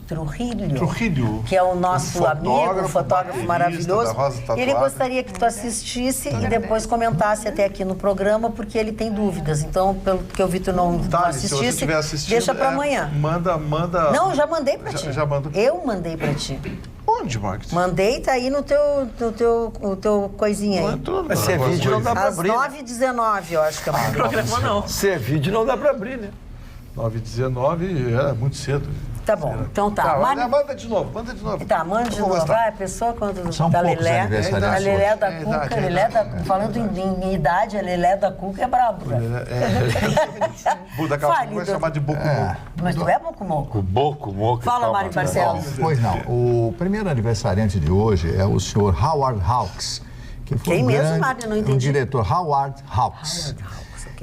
Trujillo, que é o nosso amigo, fotógrafo maravilhoso. Ele gostaria que tu assistisse e depois comentasse até aqui no programa, porque ele tem dúvidas. Então, pelo que eu vi, tu não assistisse, deixa para amanhã. Manda. Não, eu já mandei para ti. Eu mandei para ti. Onde, Marcos? Mandei, tá aí no teu coisinha aí. Mas se é vídeo, não dá pra abrir. Às 9h19, eu acho que eu mandei. Programa não. Se é vídeo, não dá pra abrir, né? 9h19 era muito cedo. Tá bom, então tá. Manda de novo. Tá, manda de novo. Vai, a pessoa quando são da poucos Lelé, aniversariantes. a Lelé da Cuca, falando em idade, a Lelé da Cuca é brabo. Daqui a pouco vai chamar de Bocumoco. Mas tu é Bocumoco? Bocumoco. Fala, Mário Barcelos. Pois não, o primeiro aniversariante de hoje é o senhor Howard Hawks, que foi um diretor, Howard Hawks.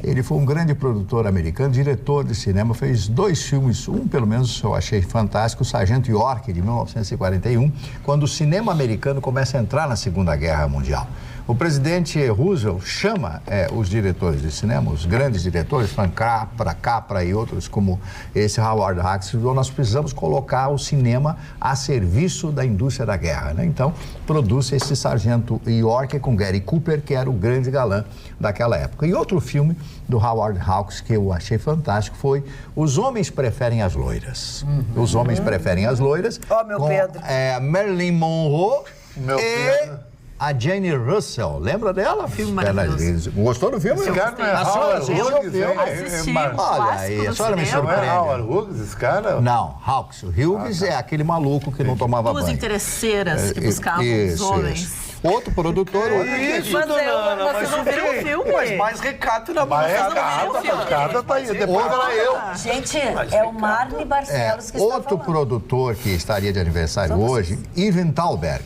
Ele foi um grande produtor americano, diretor de cinema, fez 2 filmes, um pelo menos eu achei fantástico, o Sargento York, de 1941, quando o cinema americano começa a entrar na Segunda Guerra Mundial. O presidente Roosevelt chama os diretores de cinema, os grandes diretores, Frank Capra e outros como esse Howard Hawks, nós precisamos colocar o cinema a serviço da indústria da guerra, né? Então, produz esse Sargento York com Gary Cooper, que era o grande galã daquela época. E outro filme do Howard Hawks que eu achei fantástico foi Os Homens Preferem as Loiras. Os Homens Preferem as Loiras. Meu com, Pedro. Marilyn Monroe Meu e Pedro. a Jane Russell. Lembra dela? Filme maravilhoso. Gostou do filme? Esse cara não é A senhora Howard assistiu o Hughes, filme? Assisti, Olha aí, a senhora me Não é surpreende. Howard Hughes, esse cara? Não, Hawks. O Hughes é aquele maluco que não tomava Duas banho. interesseiras que buscavam os homens. Outro produtor... Isso, Mas dona vocês não viram o filme? Mas mais recato na Mas moça. a cara tá aí. Depois era eu. Gente, é o Marley Barcelos que está Outro falando. produtor que estaria de aniversário hoje, Irving Thalberg,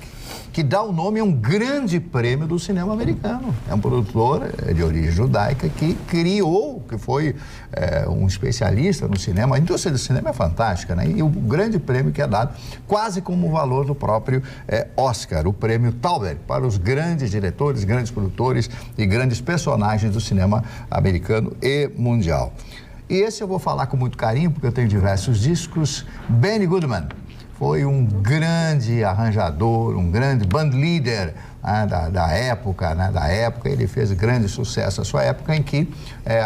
que dá o nome a um grande prêmio do cinema americano. É um produtor de origem judaica que criou, que foi um especialista no cinema. A indústria do cinema é fantástica, né? E o grande prêmio que é dado, quase como o valor do próprio Oscar, o prêmio Thalberg, para os grandes diretores, grandes produtores e grandes personagens do cinema americano e mundial. E esse eu vou falar com muito carinho, porque eu tenho diversos discos. Benny Goodman foi um grande arranjador, um grande bandleader da época, né? Ele fez grande sucesso na sua época, em que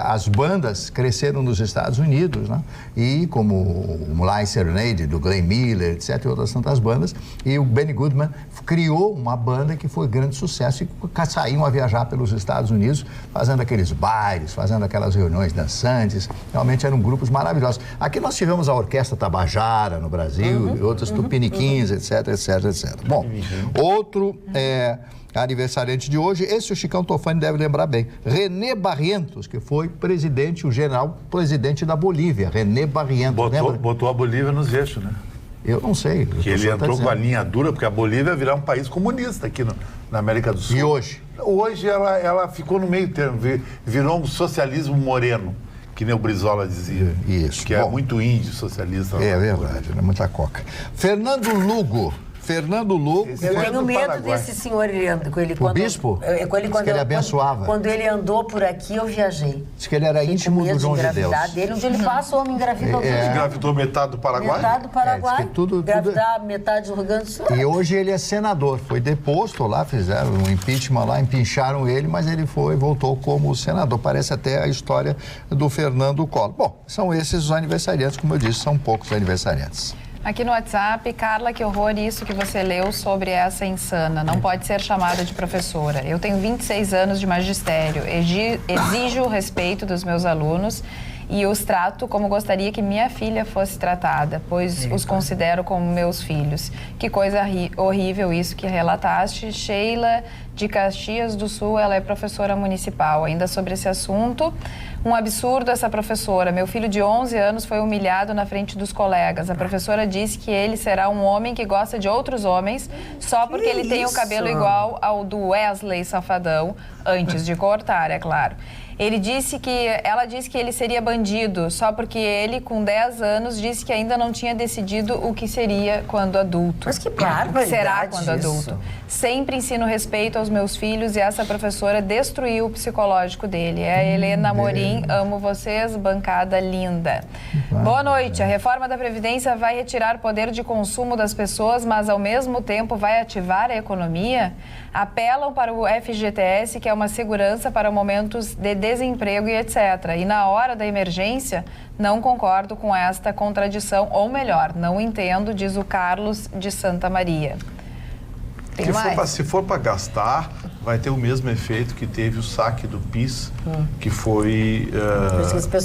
as bandas cresceram nos Estados Unidos, né? E como o Moonlight Serenade, do Glenn Miller, etc., e outras tantas bandas, e o Benny Goodman criou uma banda que foi grande sucesso e saíam a viajar pelos Estados Unidos, fazendo aqueles bailes, fazendo aquelas reuniões dançantes. Realmente eram grupos maravilhosos. Aqui nós tivemos a Orquestra Tabajara no Brasil, e outras tupiniquins, etc, etc, etc. Bom, outro aniversariante de hoje, esse o Chicão Tofani deve lembrar bem, René Barrientos, que foi presidente, o general presidente da Bolívia, René Barrientos, Botou a Bolívia nos eixos, né? Eu não sei. Que ele entrou com a linha dura, porque a Bolívia ia virar um país comunista aqui na América do Sul. E hoje? Hoje ela ficou no meio termo, virou um socialismo moreno, que nem o Brizola dizia. Isso. Que é muito índio socialista. É verdade, né? Muita coca. Fernando Lugo. Eu tenho medo desse senhor, o bispo? Diz que ele abençoava. Quando ele andou por aqui, eu viajei. Diz que ele era íntimo do João de Deus. Dele, onde ele passa, o homem engravida. Engravidou metade do Paraguai? Metade do Paraguai, engravidar metade do Rio Grande do Sul. E hoje ele é senador, foi deposto lá, fizeram um impeachment lá, empincharam ele, mas ele voltou como senador. Parece até a história do Fernando Collor. Bom, são esses os aniversariantes, como eu disse, são poucos aniversariantes. Aqui no WhatsApp, Carla, que horror isso que você leu sobre essa insana. Não pode ser chamada de professora. Eu tenho 26 anos de magistério. Exijo o respeito dos meus alunos e os trato como gostaria que minha filha fosse tratada, pois os considero como meus filhos. Que coisa horrível isso que relataste. Sheila, de Caxias do Sul, ela é professora municipal. Ainda sobre esse assunto, um absurdo essa professora. Meu filho de 11 anos foi humilhado na frente dos colegas. A professora disse que ele será um homem que gosta de outros homens só porque ele tem o cabelo igual ao do Wesley Safadão, antes de cortar, é claro. Ela disse que ele seria bandido só porque ele, com 10 anos, disse que ainda não tinha decidido o que seria quando adulto. Mas que barbaridade será quando adulto. Sempre ensino respeito aos meus filhos e essa professora destruiu o psicológico dele. É a Helena Morim, amo vocês, bancada linda. Boa noite. A reforma da Previdência vai retirar poder de consumo das pessoas, mas ao mesmo tempo vai ativar a economia? Apelam para o FGTS, que é uma segurança para momentos de desemprego e etc. E na hora da emergência, não concordo com esta contradição, ou melhor, não entendo, diz o Carlos de Santa Maria. Se for para gastar, vai ter o mesmo efeito que teve o saque do PIS, que foi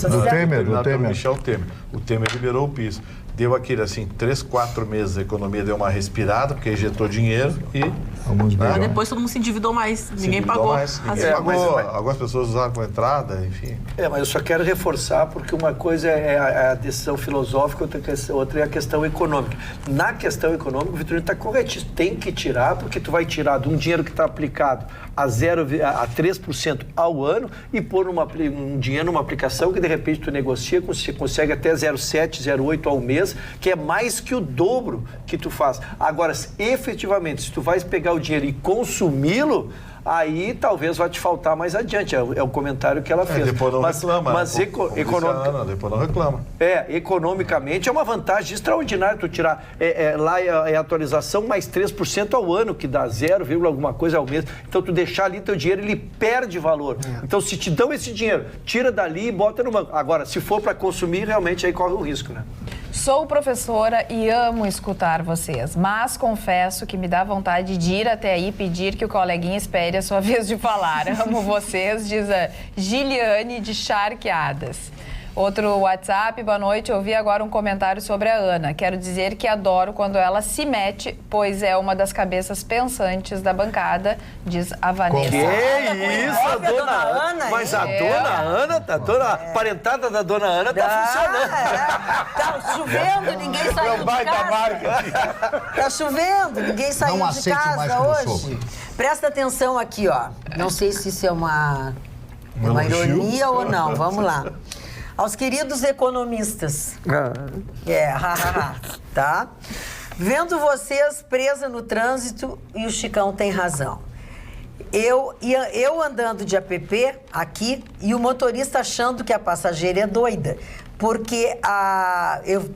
do Temer. Michel Temer. O Temer liberou o PIS. Deu aquele, 3, 4 meses, a economia deu uma respirada, porque injetou dinheiro e... Mas depois todo mundo se endividou mais, ninguém pagou. Algumas pessoas usaram com entrada, enfim. Mas eu só quero reforçar, porque uma coisa é a decisão filosófica, outra é a questão econômica. Na questão econômica, o Vitorino está corretíssimo. Tem que tirar, porque tu vai tirar de um dinheiro que está aplicado a 3% ao ano e pôr um dinheiro numa aplicação que, de repente, tu negocia, você consegue até 0,7, 0,8 ao mês, mês, que é mais que o dobro que tu faz. Agora, efetivamente, se tu vais pegar o dinheiro e consumi-lo, aí talvez vai te faltar mais adiante. É o comentário que ela fez. Depois não reclama. Mas depois não reclama. Economicamente é uma vantagem extraordinária tu tirar. Lá é atualização mais 3% ao ano, que dá 0, alguma coisa ao mês. Então tu deixar ali teu dinheiro, ele perde valor. Então se te dão esse dinheiro, tira dali e bota no banco. Agora, se for para consumir, realmente aí corre o risco, né? Sou professora e amo escutar vocês, mas confesso que me dá vontade de ir até aí e pedir que o coleguinha espere a sua vez de falar. Amo vocês, diz a Giliane de Charqueadas. Outro WhatsApp, boa noite, ouvi agora um comentário sobre a Ana. Quero dizer que adoro quando ela se mete, pois é uma das cabeças pensantes da bancada, diz a Vanessa. Que isso, a dona Ana? Mas a dona Ana, a parentada da dona Ana tá funcionando. Tá chovendo, ninguém saiu de casa. Tá chovendo, ninguém saiu de casa hoje. Presta atenção aqui, ó. Não sei se isso é uma ironia ou não. Vamos lá. Aos queridos economistas. Tá? Vendo vocês presa no trânsito, e o Chicão tem razão. Eu andando de app aqui e o motorista achando que a passageira é doida. Porque eu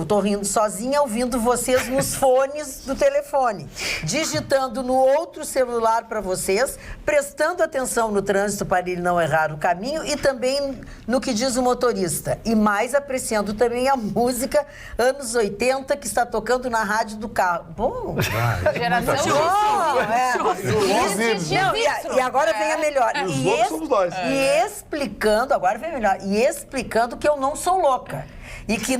tô rindo sozinha, ouvindo vocês nos fones do telefone, digitando no outro celular para vocês, prestando atenção no trânsito para ele não errar o caminho e também no que diz o motorista. E mais apreciando também a música anos 80 que está tocando na rádio do carro. Bom, geração E agora vem a melhor. E explicando, agora vem a melhor, e explicando que eu não sou louca. E que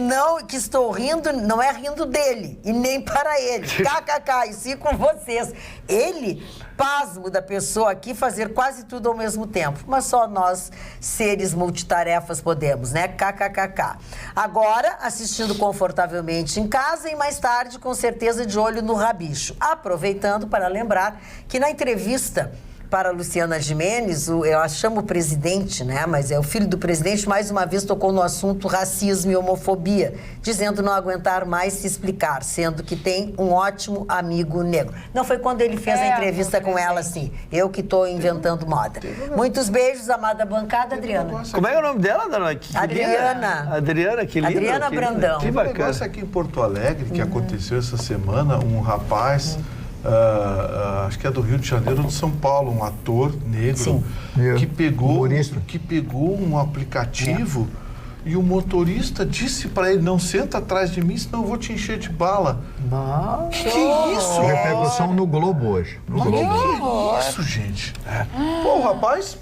estou rindo, não é rindo dele, e nem para ele. KKK, e sim com vocês. Ele, pasmo da pessoa aqui, fazer quase tudo ao mesmo tempo. Mas só nós, seres multitarefas, podemos, né? KKKK. Agora, assistindo confortavelmente em casa e mais tarde, com certeza, de olho no rabicho. Aproveitando para lembrar que na entrevista para a Luciana Gimenez, eu chamo o presidente, né? Mas é o filho do presidente, mais uma vez tocou no assunto racismo e homofobia, dizendo não aguentar mais se explicar, sendo que tem um ótimo amigo negro. Não foi quando ele fez a entrevista com ela, assim, eu que estou inventando moda. Muitos beijos, amada bancada, Adriana. Como é o nome dela, dona? Adriana, que linda. Adriana Brandão. Que bacana. Um negócio aqui em Porto Alegre, que aconteceu essa semana, um rapaz... acho que é do Rio de Janeiro ou de São Paulo, um ator negro que pegou um aplicativo e o motorista disse para ele, não senta atrás de mim, senão eu vou te encher de bala. Que é isso? Repercussão no Globo hoje. Que é isso, gente? Pô, o rapaz...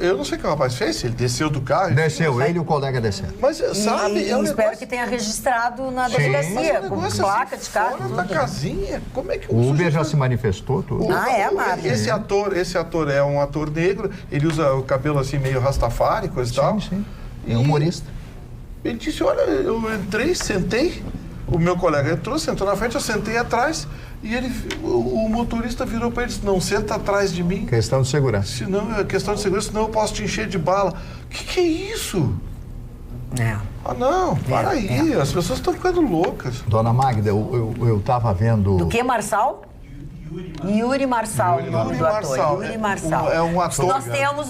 Eu não sei o que o rapaz fez, ele desceu do carro... Desceu, ele e o colega desceram. Mas, sabe... espero que tenha registrado na delegacia, com placa de carro. Fora da casinha, como é que... O Uber já se manifestou, tudo. Maravilha. Esse ator é um ator negro, ele usa o cabelo assim, meio rastafari, coisa e tal. Sim. É humorista. Ele disse, olha, eu entrei, sentei, o meu colega entrou, sentou na frente, eu sentei atrás... E o motorista virou para ele e disse, não, senta atrás de mim. Questão de segurança. Senão, é questão de segurança, senão eu posso te encher de bala. Que é isso? Não, para aí, as pessoas estão ficando loucas. Dona Magda, eu estava vendo... Do que, Marçal? Yuri Marçal, o nome do ator. Yuri Marçal. É um ator.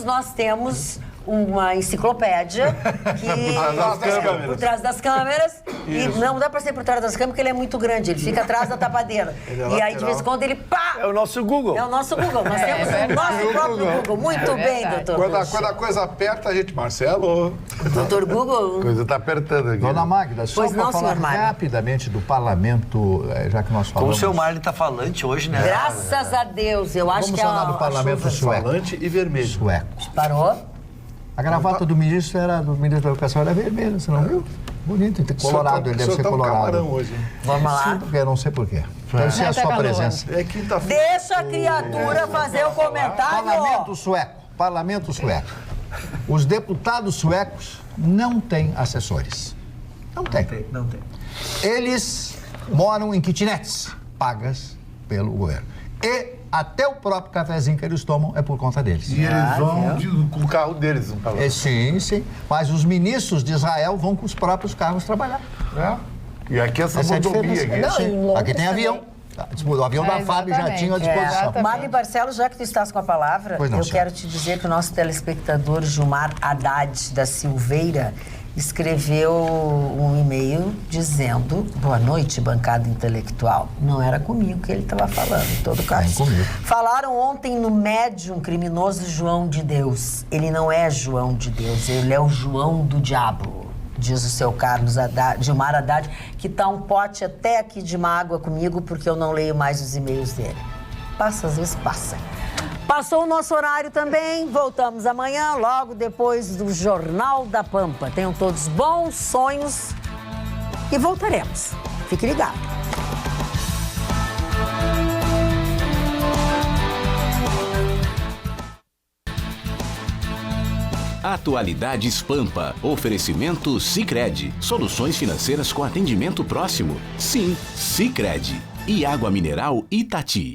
Nós temos uma enciclopédia que por trás das câmeras e não dá para ser por trás das câmeras porque ele é muito grande, ele fica atrás da tapadeira e aí de vez em quando ele é o nosso Google, nós temos o nosso próprio Google. Muito bem, doutor. Quando a coisa aperta, a gente, Marcelo, doutor Google, a coisa está apertando aqui. Dona Magda, só para falar rapidamente do parlamento, já que nós falamos. Como o seu Marley está falante hoje, né? Graças a Deus, eu acho que falar do parlamento sueco. Falante e vermelho. Sueco. Parou? A gravata do ministro da Educação era vermelha, você não viu? Bonito, colorado, ele deve ser colorado. Hoje. Vamos lá. Sim, porque eu não sei porquê. Deve ser a sua presença. É quinta-feira. Deixa a criatura fazer o comentário. Parlamento sueco. Os deputados suecos não têm assessores. Não tem. Eles moram em kitnets pagas pelo governo. E até o próprio cafezinho que eles tomam é por conta deles. E eles vão com o carro deles, não sim. Mas os ministros de Israel vão com os próprios carros trabalhar. E aqui essa rodovia aqui tem avião. O avião da FAB já tinha à disposição. Magno Barcelos, já que tu estás com a palavra, eu quero te dizer que o nosso telespectador Gilmar Haddad da Silveira escreveu um e-mail dizendo: boa noite, bancada intelectual. Não era comigo que ele estava falando, em todo caso. Falaram ontem no médium criminoso João de Deus. Ele não é João de Deus, ele é o João do Diabo. Diz o seu Gilmar Haddad, que tá um pote até aqui de mágoa comigo, porque eu não leio mais os e-mails dele. Passa, às vezes passa. Passou o nosso horário também, voltamos amanhã, logo depois do Jornal da Pampa. Tenham todos bons sonhos e voltaremos. Fique ligado. Atualidades Pampa. Oferecimento Sicredi. Soluções financeiras com atendimento próximo. Sim, Sicredi. E água mineral Itati.